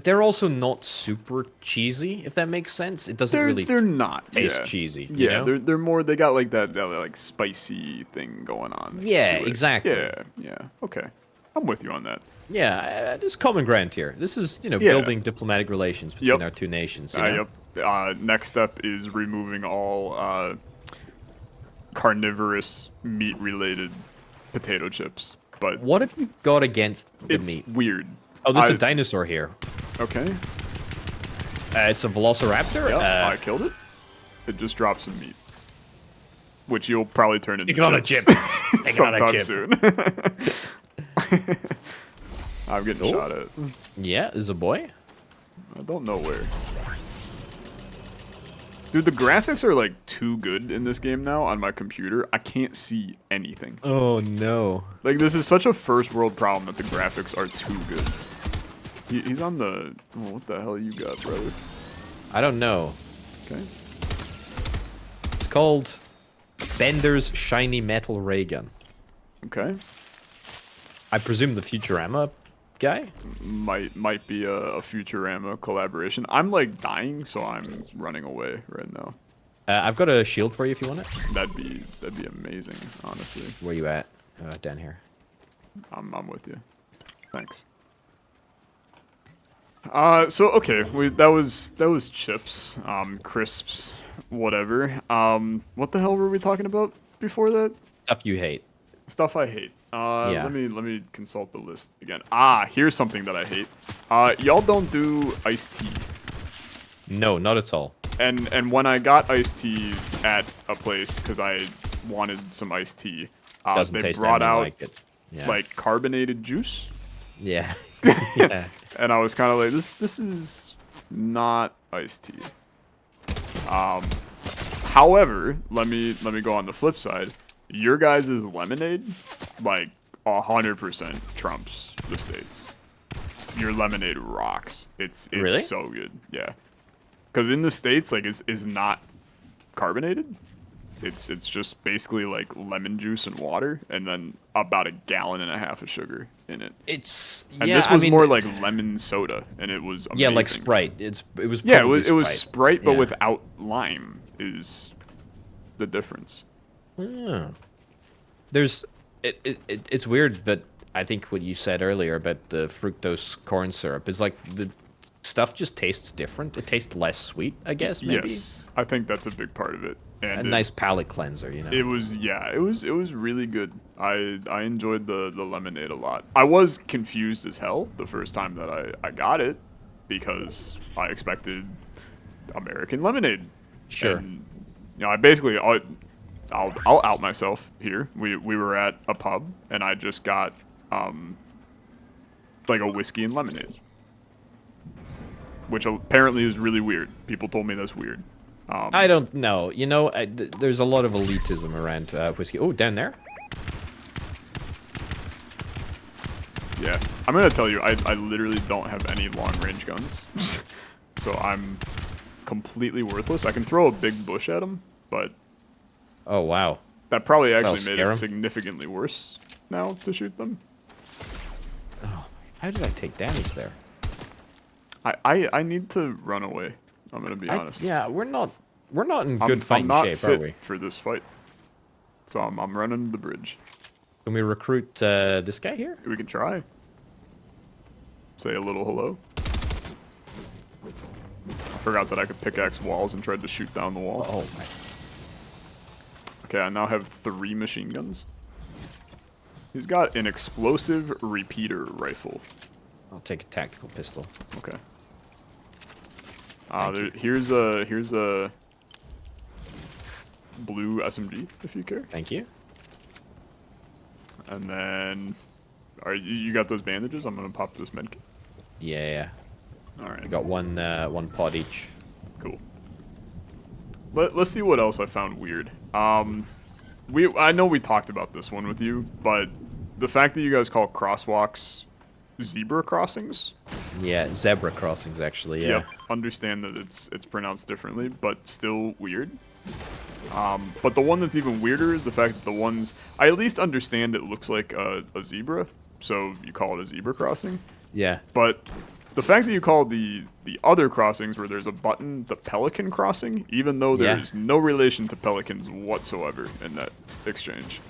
they're also not super cheesy, if that makes sense. It doesn't really they're not taste cheesy. Yeah, they're more, they got like that like spicy thing going on. Yeah, exactly. Yeah. Okay. I'm with you on that. Yeah, there's common ground here. This is, building diplomatic relations between our two nations. Yep. Next step is removing all carnivorous meat-related potato chips. but What have you got against the it's meat? weird. Oh, there's a dinosaur here. Okay. It's a velociraptor. Yep, I killed it. It just dropped some meat, which you'll probably turn into Stick it on a chip. sometime soon. I'm getting shot at. Yeah, there's a boy. I don't know where. Dude, the graphics are like too good in this game now on my computer. I can't see anything. Oh no. Like, this is such a first world problem that the graphics are too good. He's on the... Oh, what the hell you got, brother? I don't know. Okay. It's called Bender's Shiny Metal Ray Gun. Okay. I presume the Futurama guy? Might be a Futurama collaboration. I'm like dying, so I'm running away right now. I've got a shield for you if you want it. That'd be amazing, honestly. Where you at? Down here. I'm with you. Thanks. So okay, that was chips, crisps, whatever. What the hell were we talking about before that? Stuff you hate. Stuff I hate. Yeah. Let me consult the list again. Here's something that I hate. Y'all don't do iced tea. No, not at all. And when I got iced tea at a place because I wanted some iced tea, Doesn't they taste brought anything out like it. Yeah. like carbonated juice, Yeah. Yeah. and I was kind of like, this is not iced tea. However, let me go on the flip side. Your guys' lemonade, like 100% trumps the States. Your lemonade rocks. It's Really? so good. Yeah. Because in the States, like, is not carbonated. It's just basically like lemon juice and water, and then about 1.5 gallons of sugar in it. It's And yeah. this was I mean, more like lemon soda, and it was amazing. yeah, like Sprite. It was Yeah, probably it was Sprite, but Yeah. without lime is the difference. Yeah. There's it's weird, but I think what you said earlier about the fructose corn syrup is like the stuff just tastes different. It tastes less sweet, I guess. Maybe. Yes, I think that's a big part of it. And A nice palate cleanser, you know. It was it was really good. I enjoyed the lemonade a lot. I was confused as hell the first time that I got it because I expected American lemonade. Sure. And, you know, I basically I'll out myself here. We were at a pub and I just got like a whiskey and lemonade, which apparently is really weird. People told me that's weird. I don't know. You know, there's a lot of elitism around whiskey. Oh, down there. Yeah, I'm gonna tell you, I literally don't have any long-range guns, so I'm completely worthless. I can throw a big bush at them, but Oh wow. that probably That'll actually made scare it 'em. significantly worse now to shoot them. Oh, how did I take damage there? I need to run away. I'm gonna be honest. Yeah, we're not in I'm good fighting not shape, fit are we? for this fight, so I'm running the bridge. Can we recruit this guy here? We can try. Say a little hello. I forgot that I could pickaxe walls and tried to shoot down the wall. Oh my. Okay, I now have 3 machine guns. He's got an explosive repeater rifle. I'll take a tactical pistol. Okay. Thank Here's a blue SMG if you care. Thank you. And then, you got those bandages? I'm gonna pop this medkit. Yeah. All right. I got one pod each. Cool. Let's see what else I found weird. I know we talked about this one with you, but the fact that you guys call crosswalks zebra crossings. Yeah, zebra crossings actually. Yeah. Yep. Understand that it's pronounced differently, but still weird. But the one that's even weirder is the fact that the ones I at least understand it looks like a zebra, so you call it a zebra crossing. Yeah. But the fact that you call the other crossings where there's a button the pelican crossing, even though Yeah. there's no relation to pelicans whatsoever in that exchange.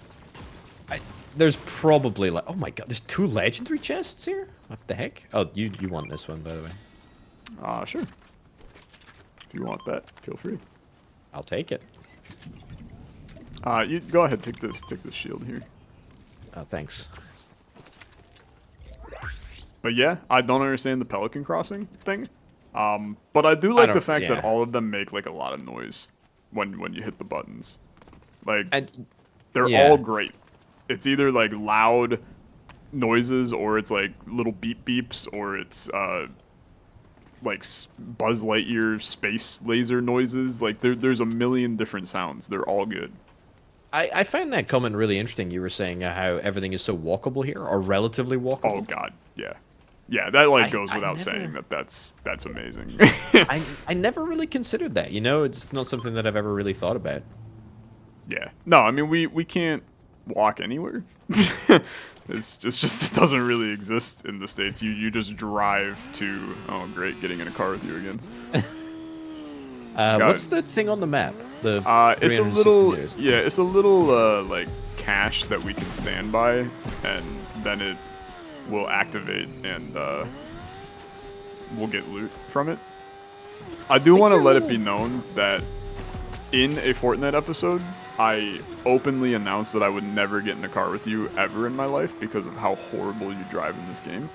There's probably like, oh my god, there's 2 legendary chests here. What the heck? Oh, you want this one, by the way? Sure. If you want that, feel free. I'll take it. You go ahead, take this shield here. Oh, thanks. But yeah, I don't understand the pelican crossing thing. But I do I like the don't- fact that yeah. all of them make like a lot of noise when you hit the buttons. Like And they're yeah. all great. It's either like loud noises or it's like little beep beeps or it's like Buzz Lightyear space laser noises. Like there's a million different sounds. They're all good. I find that comment really interesting. You were saying how everything is so walkable here, or relatively walkable. Oh god, yeah. Yeah, that like goes I without never- saying that's amazing. I never really considered that. You know, it's not something that I've ever really thought about. Yeah. No, I mean we can't walk anywhere. It's just it doesn't really exist in the States. You just drive to oh great, getting in a car with you again. What's the thing on the map? The It's a 360 little meters. yeah, it's a little like cache that we can stand by and then it will activate and we'll get loot from it. I do want to let it be known that in a Fortnite episode, I openly announced that I would never get in a car with you ever in my life because of how horrible you drive in this game.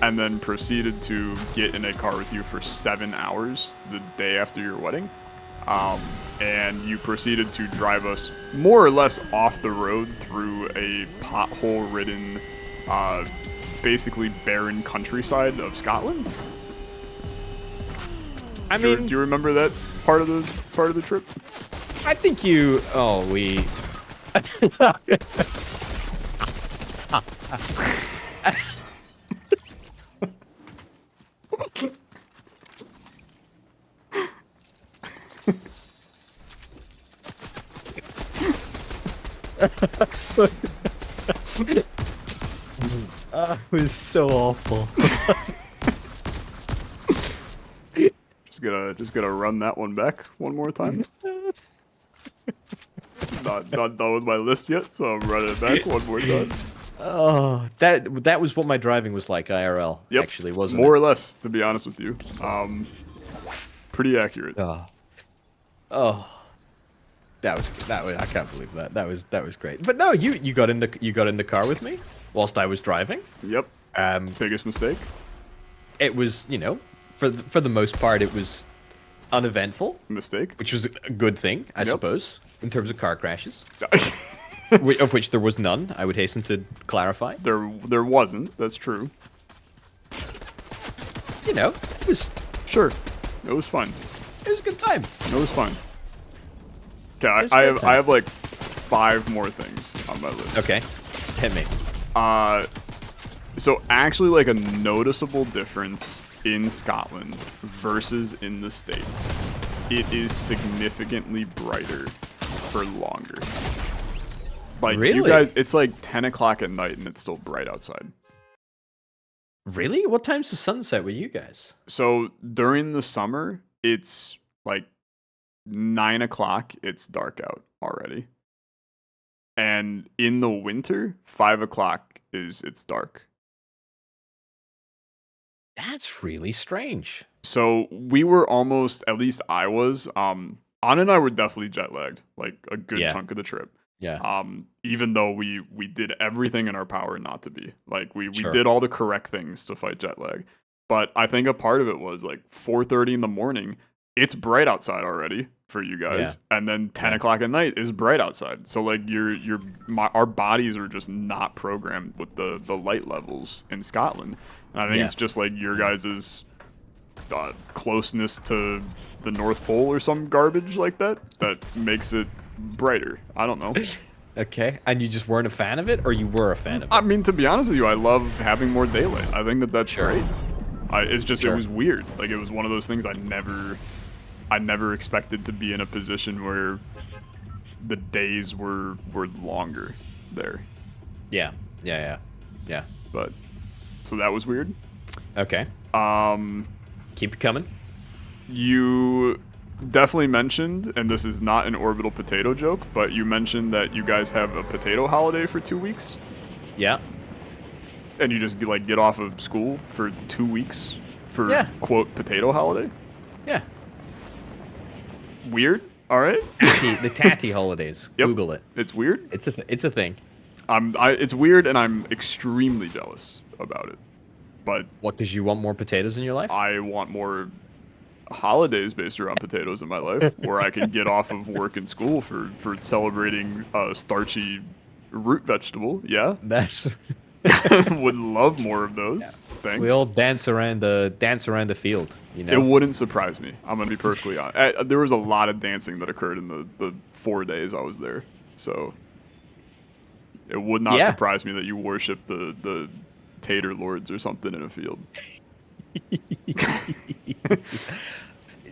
And then proceeded to get in a car with you for 7 hours the day after your wedding. And you proceeded to drive us more or less off the road through a pothole-ridden, basically barren countryside of Scotland. I Do mean, you remember that part of the trip? I think you. Oh, we. It was so awful. Just gonna run that one back one more time. not done with my list yet, so I'm running it back one more time. Oh, that was what my driving was like IRL. Yep, Actually, wasn't more it? or less, to be honest with you. Pretty accurate. Oh, that was. I can't believe that. That was great. But no, you got in the car with me whilst I was driving. Yep. Biggest mistake. It was, for the most part, it was uneventful, Mistake. which was a good thing, I Yep. suppose, in terms of car crashes, of which there was none. I would hasten to clarify. there wasn't. That's true. It was Sure. It was fun. a good time. It was fun. Okay, was a I great have time. I have like 5 more things on my list. Okay, hit me. So actually, like a noticeable difference in Scotland versus in the States, it is significantly brighter for longer. Like you Really? guys, it's like 10 o'clock at night and it's still bright outside. Really? What time's the sunset with you guys? So during the summer, it's like 9 o'clock. It's dark out already. And in the winter, 5 o'clock it's dark. That's really strange. So we were almost, at least I was, Anna and I were definitely jet lagged, like a good Yeah. chunk of the trip. Yeah. Even though we did everything in our power not to be. Like we Sure. did all the correct things to fight jet lag. But I think a part of it was like 4:30 in the morning, it's bright outside already for you guys. And then 10 Yeah. o'clock at night is bright outside. So like our bodies are just not programmed with the light levels in Scotland. And I think Yeah. it's just like your guys' closeness to the North Pole or some garbage like that makes it brighter. I don't know. Okay. And you just weren't a fan of it, or you were a fan of it? I mean, to be honest with you, I love having more daylight. I think that's Sure. great. It's just Sure. it was weird. Like it was one of those things I never expected to be in a position where the days were longer there. Yeah. But so that was weird. Okay. Keep it coming. You definitely mentioned, and this is not an orbital potato joke, but you mentioned that you guys have a potato holiday for 2 weeks, Yeah. and you just get off of school for 2 weeks for Yeah. quote potato holiday. Yeah. Weird. All right. The Tatty holidays. Yep. Google it. It's weird. It's a thing. It's weird, and I'm extremely jealous about it. But What, because you want more potatoes in your life? I want more holidays based around potatoes in my life, where I can get off of work and school for celebrating a starchy root vegetable. Yeah, That's would love more of those. Thanks. we all dance around the field, you know. It wouldn't surprise me. I'm gonna be perfectly honest. There was a lot of dancing that occurred in the 4 days I was there, so it would not surprise me that you worship the tater lords or something in a field.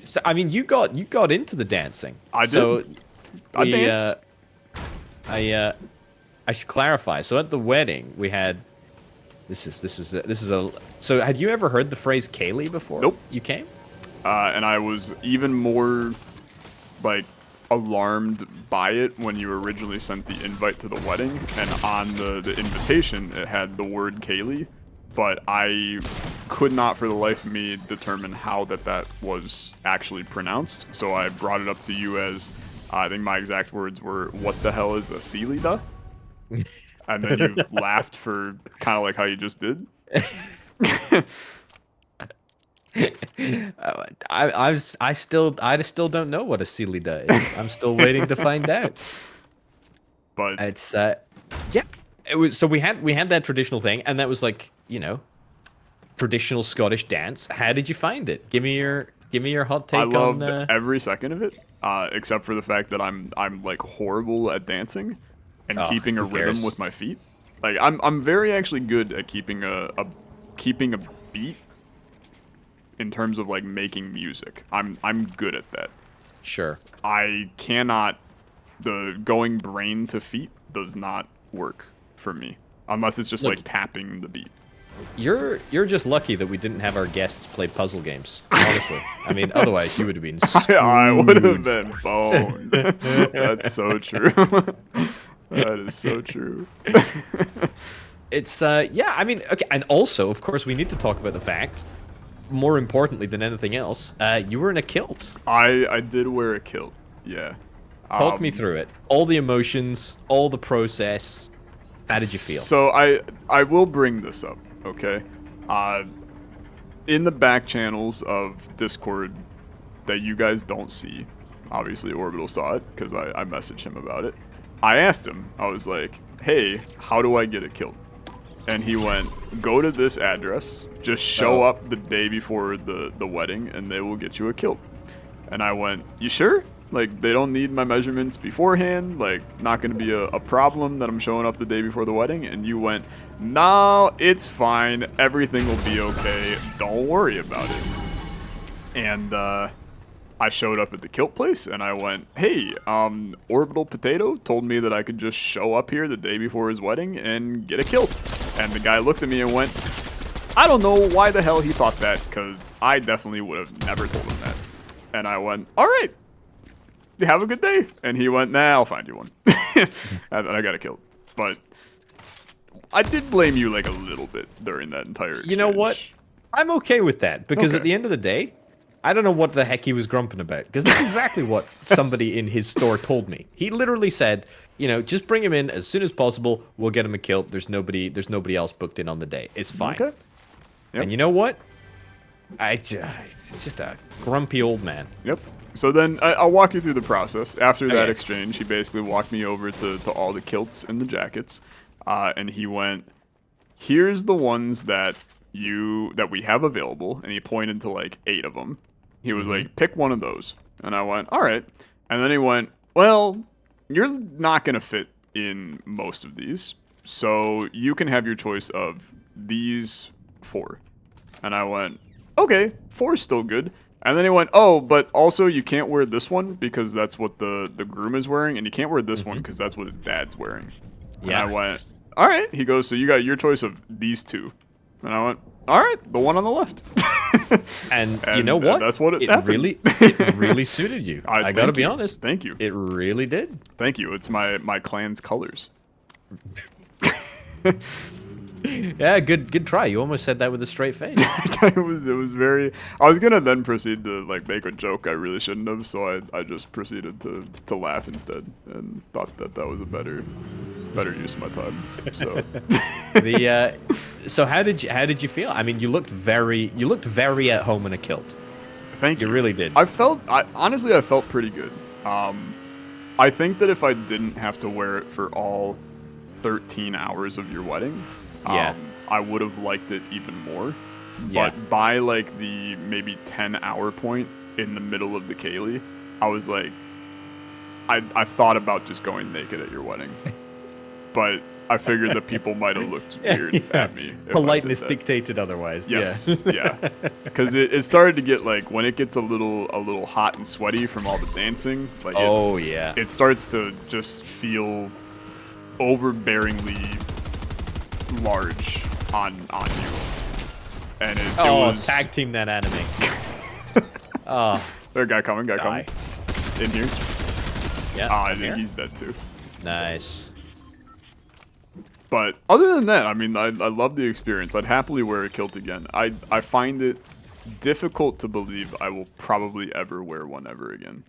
So, I mean, you got into the dancing. I did. So I danced. I should clarify. So at the wedding, we had this is a. So had you ever heard the phrase Ceilidh before? Nope. You came? And I was even more like alarmed by it when you originally sent the invite to the wedding, and on the invitation it had the word Ceilidh, but I could not for the life of me determine how that was actually pronounced. So I brought it up to you as, I think my exact words were, "What the hell is a Ceilidh?" And then you laughed for kind of like how you just did. I still don't know what a Ceilidh is. I'm still waiting to find out. But It's yeah. It was, so we had that traditional thing, and that was like, you know, traditional Scottish dance. How did you find it? Give me your hot take I loved on. every second of it, except for the fact that I'm like horrible at dancing and keeping a who rhythm cares? with my feet. Like I'm very actually good at keeping a beat in terms of like making music. I'm good at that. Sure. I cannot. The going brain to feet does not work for me unless it's just Look, like tapping the beat. You're just lucky that we didn't have our guests play puzzle games. Honestly, I mean, otherwise you would have been. I would have screwed. been boned. That's so true. That is so true. It's yeah. I mean, okay, and also, of course, we need to talk about the fact, more importantly than anything else, you were in a kilt. I did wear a kilt. Yeah. Talk me through it. All the emotions, all the process. How did you feel? So I will bring this up, okay? In the back channels of Discord that you guys don't see, obviously Orbital saw it because I messaged him about it. I asked him, I was like, hey, how do I get a kilt? And he went, go to this address, just show up the day before the wedding, and they will get you a kilt. And I went, you sure? Like, they don't need my measurements beforehand? Like, not going to be a problem that I'm showing up the day before the wedding? And you went, no, it's fine. Everything will be okay. Don't worry about it. And I showed up at the kilt place, and I went, hey, Orbital Potato told me that I could just show up here the day before his wedding and get a kilt. And the guy looked at me and went, I don't know why the hell he thought that, because I definitely would have never told him that. And I went, all right. Have a good day. And he went, nah, I'll find you one. And then I got a kilt. But I did blame you like a little bit during that entire exchange. You know what? I'm okay with that, because Okay. at the end of the day, I don't know what the heck he was grumping about, because that's exactly what somebody in his store told me. He literally said, you know, just bring him in as soon as possible. We'll get him a kilt. There's nobody else booked in on the day. It's fine. Okay. Yep. And you know what? It's just a grumpy old man. Yep. So then I'll walk you through the process. After that Okay. exchange, he basically walked me over to all the kilts and the jackets. And he went, here's the ones that we have available. And he pointed to like 8 of them. He was like, pick one of those. And I went, all right. And then he went, well, you're not going to fit in most of these. So you can have your choice of these 4. And I went, okay, 4 is still good. And then he went, oh, but also you can't wear this one because that's what the groom is wearing. And you can't wear this one because that's what his dad's wearing. Yeah. And I went, all right. He goes, so you got your choice of these 2. And I went, all right, the one on the left. And you know what? That's what it happened. It really suited you. I gotta thank be you. honest. Thank you. It really did. Thank you. It's my clan's colors. Yeah, good try. You almost said that with a straight face. it was very. I was gonna then proceed to like make a joke I really shouldn't have, so I just proceeded to laugh instead and thought that was a better use of my time. So So how did you feel? I mean, you looked very at home in a kilt. Thank you. You really did. Honestly, I felt pretty good. I think that if I didn't have to wear it for all 13 hours of your wedding, Yeah. I would have liked it even more. Yeah. But by like the maybe 10-hour point in the middle of the Ceilidh, I was like, I thought about just going naked at your wedding, but I figured that people might have looked weird at me. If Politeness I did that. dictated otherwise. Yes, yeah. Because it started to get like when it gets a little hot and sweaty from all the dancing. Like it starts to just feel overbearingly large on you, and it was tag team that anime. There, guy coming in here. Yeah. He's dead too. Nice. But other than that, I mean, I love the experience. I'd happily wear a kilt again. I find it difficult to believe I will probably ever wear one ever again.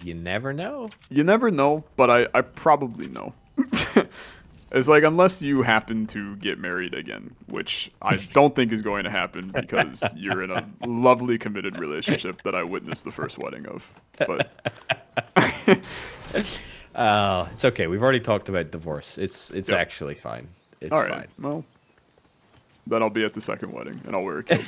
You never know. You never know, but I probably know. It's like, unless you happen to get married again, which I don't think is going to happen because you're in a lovely committed relationship that I witnessed the first wedding of. But It's okay. We've already talked about divorce. It's actually fine. It's all right, fine. well, then I'll be at the second wedding and I'll wear a kilt.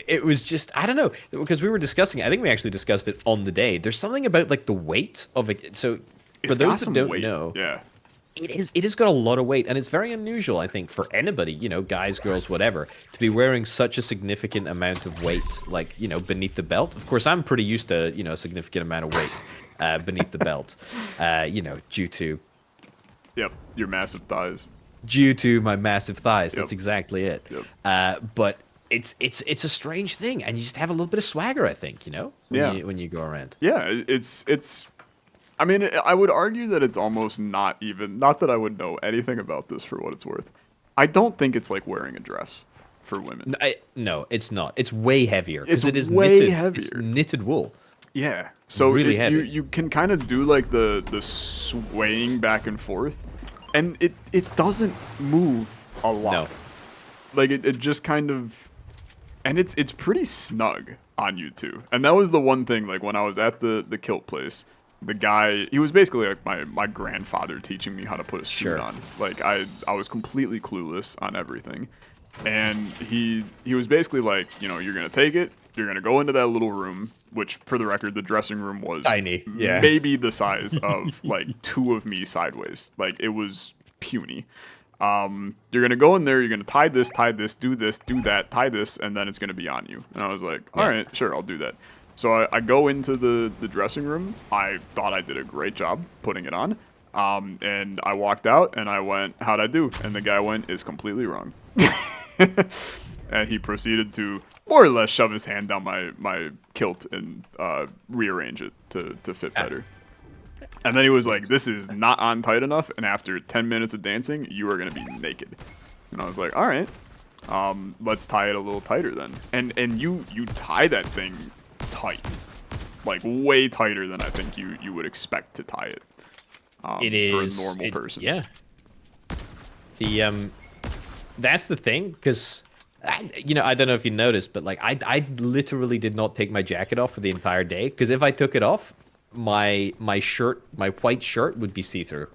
It was just, I don't know, because we were discussing it. I think we actually discussed it on the day. There's something about like the weight of it. So for those that don't know, yeah, it has got a lot of weight, and it's very unusual, I think, for anybody, guys, girls, whatever, to be wearing such a significant amount of weight, like, beneath the belt. Of course, I'm pretty used to, a significant amount of weight beneath the belt, due to... Yep, your massive thighs. Due to my massive thighs. That's Yep. exactly it. Yep. But it's a strange thing, and you just have a little bit of swagger, I think, when you go around. Yeah, it's. I mean, I would argue that it's almost not that I would know anything about this for what it's worth. I don't think it's like wearing a dress for women. No, it's not. It's way heavier. It's it is way knitted, heavier. It's knitted wool. Yeah, so really heavy. You can kind of do like the swaying back and forth, and it doesn't move a lot. No. Like it just kind of, and it's pretty snug on you too. And that was the one thing, like when I was at the kilt place, the guy, he was basically like my grandfather teaching me how to put a suit on. Like I was completely clueless on everything. And he was basically like, you're going to take it, you're going to go into that little room, which for the record, the dressing room was tiny. Yeah. Maybe the size of like two of me sideways. Like it was puny. You're going to go in there, you're going to tie this, do this, do that, tie this, and then it's going to be on you. And I was like, all right, sure, I'll do that. So I go into the dressing room. I thought I did a great job putting it on. And I walked out and I went, how'd I do? And the guy went, it's completely wrong. And he proceeded to more or less shove his hand down my kilt and rearrange it to fit better. And then he was like, this is not on tight enough. And after 10 minutes of dancing, you are going to be naked. And I was like, all right, let's tie it a little tighter then. And you tie that thing tight, like way tighter than I think you would expect to tie it. It is for a normal person. Yeah. That's the thing, because I don't know if you noticed, but like I literally did not take my jacket off for the entire day, because if I took it off, my white shirt would be see-through.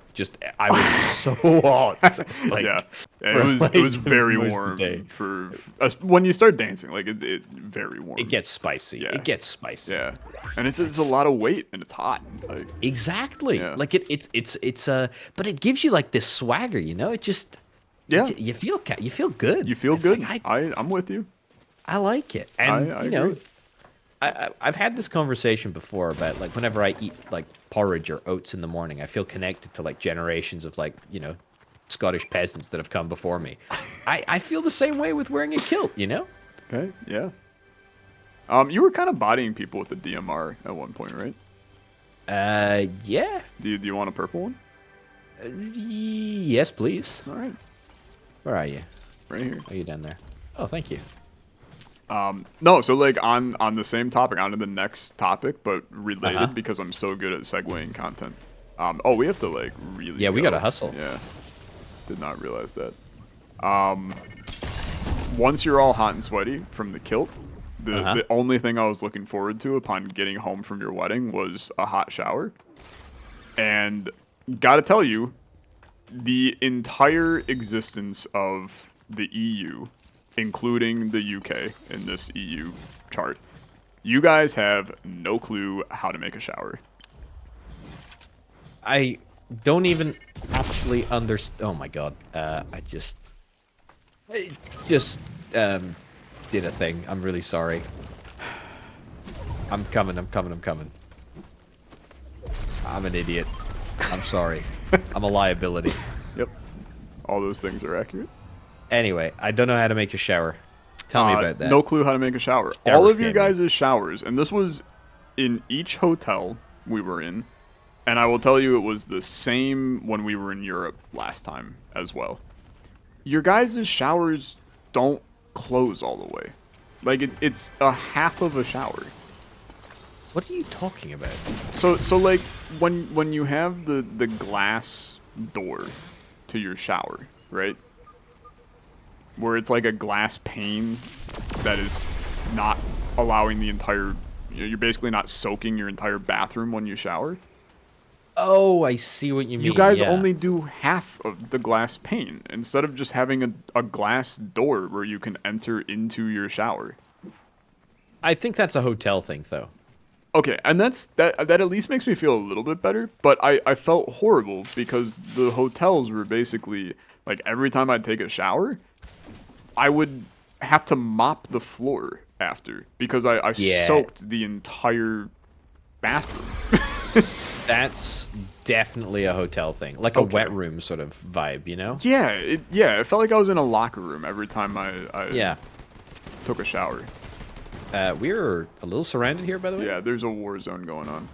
I was so hot. Like, yeah, it was very warm for when you start dancing. Like it very warm. It gets spicy. Yeah. It gets spicy. Yeah, and it's a lot of weight and it's hot. Like, exactly. Yeah. Like it's but it gives you like this swagger. It just you feel good. You feel It's good. Like, I'm with you. I like it, and I agree. I've had this conversation before about like whenever I eat like porridge or oats in the morning, I feel connected to like generations of like, Scottish peasants that have come before me. I feel the same way with wearing a kilt, Okay, yeah. You were kind of bodying people with the DMR at one point, right? Yeah. Do you want a purple one? Yes, please. All right. Where are you? Right here. Are you down there? Oh, thank you. No, so like on the same topic, on to the next topic, but related because I'm so good at segueing content. We have to like really. Yeah, we gotta hustle. Yeah. Did not realize that. Once you're all hot and sweaty from the kilt, the only thing I was looking forward to upon getting home from your wedding was a hot shower. And gotta tell you, the entire existence of the EU, including the UK in this EU chart, you guys have no clue how to make a shower. I don't even actually understand. Oh my god. I just did a thing. I'm really sorry. I'm coming. I'm an idiot. I'm sorry. I'm a liability. Yep. All those things are accurate. Anyway, I don't know how to make a shower. Tell me about that. No clue how to make a shower. All of your guys' showers, and this was in each hotel we were in, and I will tell you it was the same when we were in Europe last time as well. Your guys' showers don't close all the way. Like, it's a half of a shower. What are you talking about? So like, when you have the glass door to your shower, right? Where it's like a glass pane that is not allowing the entire... You're basically not soaking your entire bathroom when you shower. Oh, I see what you mean. You guys only do half of the glass pane instead of just having a glass door where you can enter into your shower. I think that's a hotel thing, though. Okay, and that at least makes me feel a little bit better, but I felt horrible because the hotels were basically, like, every time I'd take a shower, I would have to mop the floor after because I soaked the entire bathroom. That's definitely a hotel thing, like a wet room sort of vibe, you know? Yeah, it felt like I was in a locker room every time I took a shower. We're a little surrounded here, by the way. Yeah, there's a war zone going on.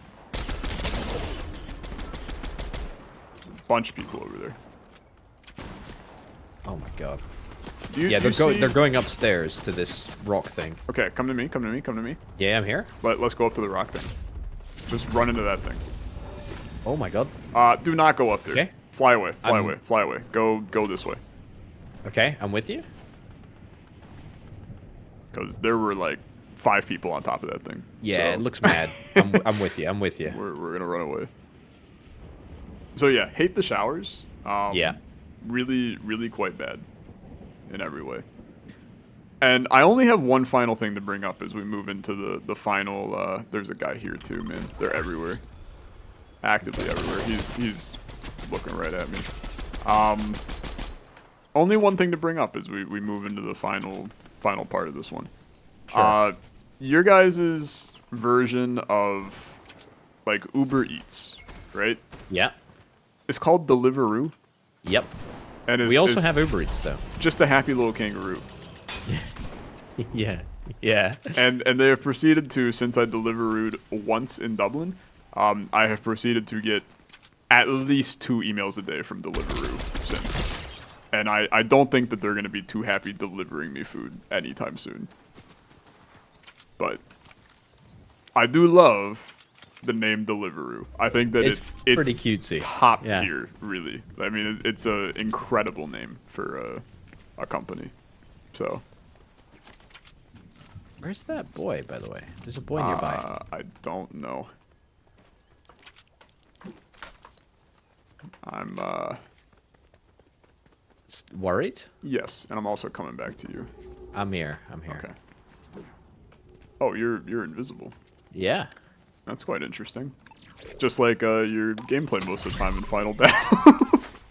Bunch of people over there. Oh my god. They're going upstairs to this rock thing. Okay, come to me. Yeah, I'm here. Let's go up to the rock thing. Just run into that thing. Oh my god. Do not go up there. Okay. Fly away. Go this way. Okay, I'm with you. Because there were like 5 people on top of that thing. Yeah, so. It looks mad. I'm with you. We're gonna run away. So yeah, hate the showers. Yeah. Really, really quite bad in every way. And I only have one final thing to bring up as we move into the final. There's a guy here too, man. They're everywhere, actively everywhere. He's looking right at me. Only one thing to bring up as we move into the final part of this one. Sure. Your guys' version of like Uber Eats, right? Yeah. It's called Deliveroo. Yep. And we also have Uber Eats though. Just a happy little kangaroo. Yeah. Yeah. And they have proceeded to, since I Deliverooed once in Dublin, I have proceeded to get at least 2 emails a day from Deliveroo since. And I don't think that they're going to be too happy delivering me food anytime soon. But I do love the name Deliveroo. I think that it's pretty cutesy. Top tier, really. I mean, it's an incredible name for a company. So... Where's that boy, by the way? There's a boy nearby. I don't know. I'm, worried? Yes, and I'm also coming back to you. I'm here. Okay. Oh, you're invisible. Yeah. That's quite interesting. Just like your gameplay most of the time in Final Battles.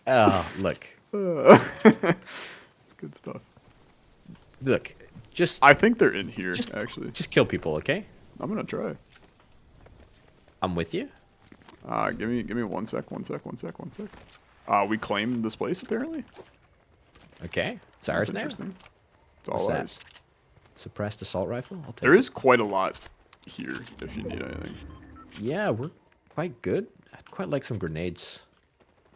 Oh, look. It's good stuff. Look, I think they're in here, actually. Just kill people, okay? I'm gonna try. I'm with you. Give me one sec. We claimed this place, apparently. Okay. It's ours That's now. Interesting. It's all ours. Suppressed assault rifle? I'll take There it. is quite a lot here, if you need anything. Yeah, we're quite good. I'd quite like some grenades.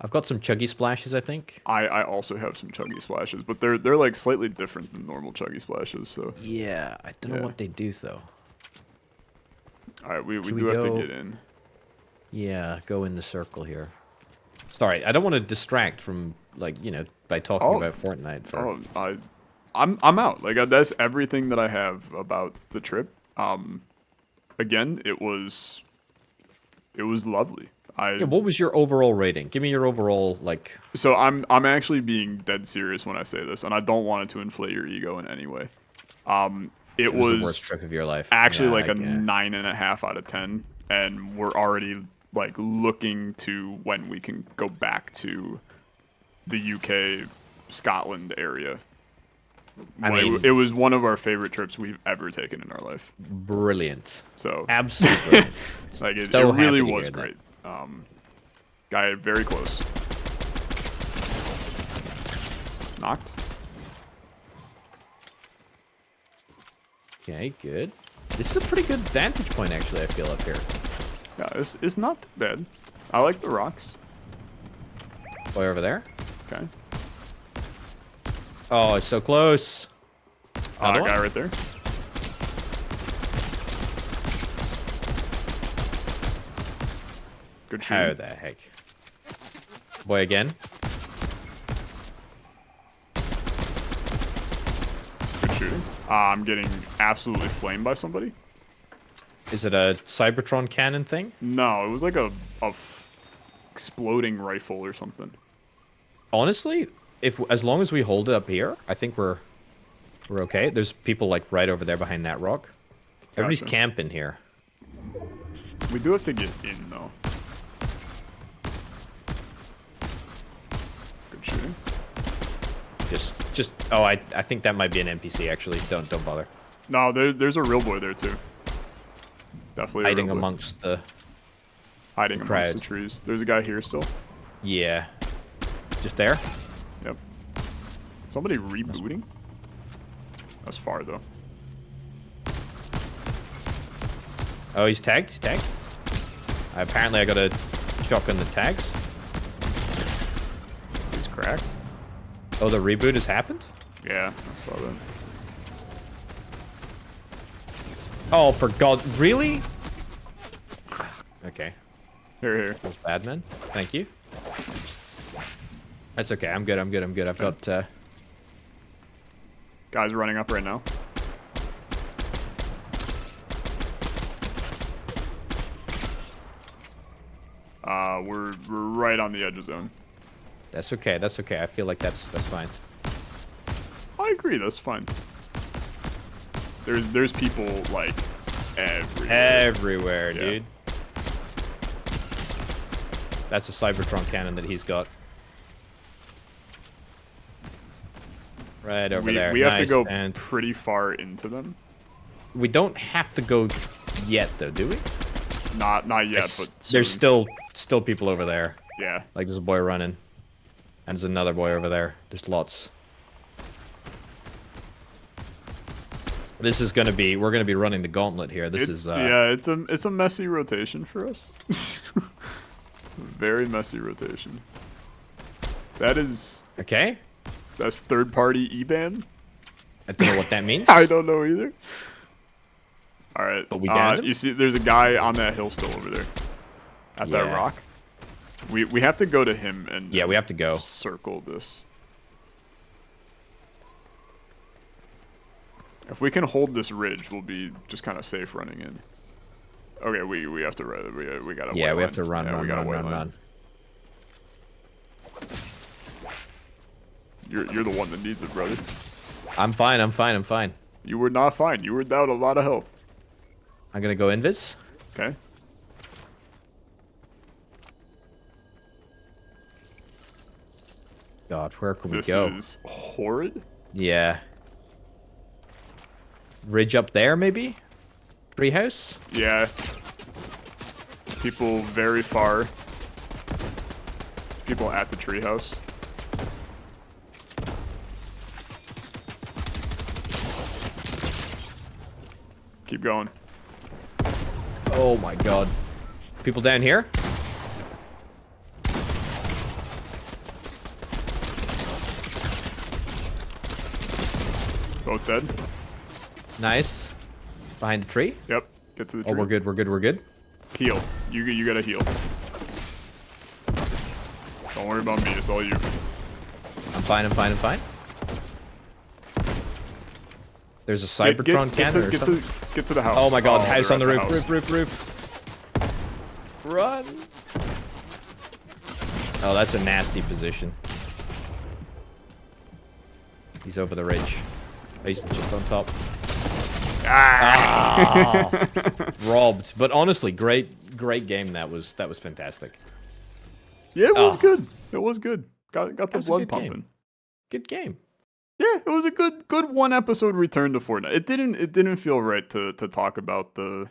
I've got some chuggy splashes, I think. I also have some chuggy splashes, but they're like slightly different than normal chuggy splashes, so... Yeah, I don't know what they do, though. Alright, we do have to get in. Yeah, go in the circle here. Sorry, I don't want to distract from, like, you know, by talking Oh. about Fortnite. For... Oh, I'm out. Like that's everything that I have about the trip. Again, it was lovely. Yeah, what was your overall rating? Give me your overall, like... So I'm actually being dead serious when I say this, and I don't want it to inflate your ego in any way. It was the was worst trip of your life. actually Yeah, like a yeah. 9.5 out of 10, and we're already like looking to when we can go back to the UK, Scotland area. I mean, it was one of our favorite trips we've ever taken in our life. brilliant. So Absolutely brilliant. like it So really happy to was hear that. great. Guy very close. Knocked. Okay, good. This is a pretty good vantage point, actually, I feel, up here. Yeah, it's not too bad. I like the rocks. Boy over there. Okay. Oh, it's so close. Another Guy one? right there. Good How shooting. the heck? Boy again. Good shooting. I'm getting absolutely flamed by somebody. Is it a Cybertron cannon thing? No, it was like a exploding rifle or something. Honestly, as long as we hold it up here, I think we're okay. There's people like right over there behind that rock. Everybody's Gotcha. camping here. We do have to get in though. Good shooting. Just oh, I think that might be an NPC actually. Don't bother. No, there's a real boy there too. Definitely a Hiding real boy. amongst the Hiding amongst crowd. the trees. There's a guy here still. yeah. Just there? Yep. Somebody rebooting? That's far though. Oh, he's tagged. He's tagged. Apparently, I got a shotgun the tags. He's cracked. Oh, the reboot has happened? Yeah, I saw that. Oh, for God. Really? Okay. Here. That was bad, man. Thank you. That's okay. I'm good. I've got... Guy's running up right now. We're right on the edge of zone. That's okay. That's okay. I feel like that's fine. I agree, that's fine. There's people like everywhere. Everywhere, Yeah. dude. That's a Cybertron cannon that he's got. Right over there. We have to Nice, go and pretty far into them. we don't have to go yet, though, do we? Not yet, but There's soon. still people over there. Yeah. Like there's a boy running, and there's another boy over there. There's lots. This is gonna be. We're gonna be running the gauntlet here. This is. Yeah, it's a messy rotation for us. Very messy rotation. That is Okay. that's third party EBAN. I don't know what that means. I don't know either. All right. But we got him? You see, there's a guy on that hill still over there, at that Yeah. rock. We have to go to him and Yeah, we have to go. circle this. If we can hold this ridge, we'll be just kind of safe running in. Okay, we have to run. We gotta. Yeah, white we have line. to run, Yeah, we gotta white run. line. You're the one that needs it, brother. I'm fine. You were not fine. You were down a lot of health. I'm gonna go invis. Okay. God, where can we This go? is horrid. Yeah. Ridge up there, maybe? Treehouse? Yeah. People very far. People at the treehouse. Keep going. Oh my God. People down here? Both dead. Nice. Behind a tree? Yep. Get to the tree. Oh, we're good. Heal. You gotta heal. Don't worry about me. It's all you. I'm fine. There's a Cybertron cannon or something. Get to the house. Oh my god, house they're on the at roof. Run! Oh, that's a nasty position. He's over the ridge. He's just on top. Ah! Robbed. But honestly, great game. That was fantastic. Yeah, it was good. It was good. Got the blood pumping. Game. Good game. Yeah, it was a good one episode return to Fortnite. It didn't feel right to talk about the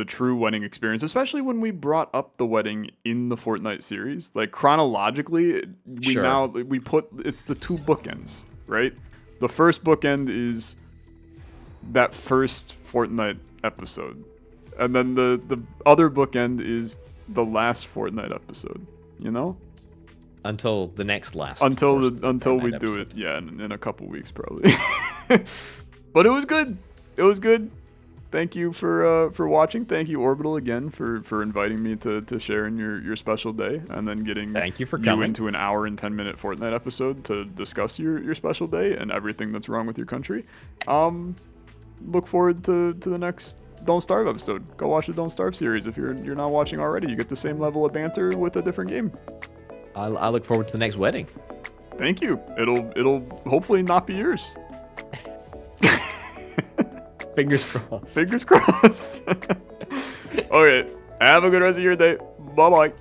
true wedding experience, especially when we brought up the wedding in the Fortnite series. Like chronologically, we put it's the two bookends, right? The first bookend is that first Fortnite episode, and then the other bookend is the last Fortnite episode. You know. Until the next last. Until we do it, yeah, in a couple weeks probably. But it was good. It was good. Thank you for watching. Thank you, Orbital, again for inviting me to share in your special day, and then getting you into an hour and 10-minute Fortnite episode to discuss your special day and everything that's wrong with your country. Look forward to the next Don't Starve episode. Go watch the Don't Starve series if you're not watching already. You get the same level of banter with a different game. I look forward to the next wedding. Thank you. It'll hopefully not be yours. Fingers crossed. Fingers crossed. Okay. Have a good rest of your day. Bye-bye.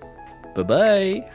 Bye-bye.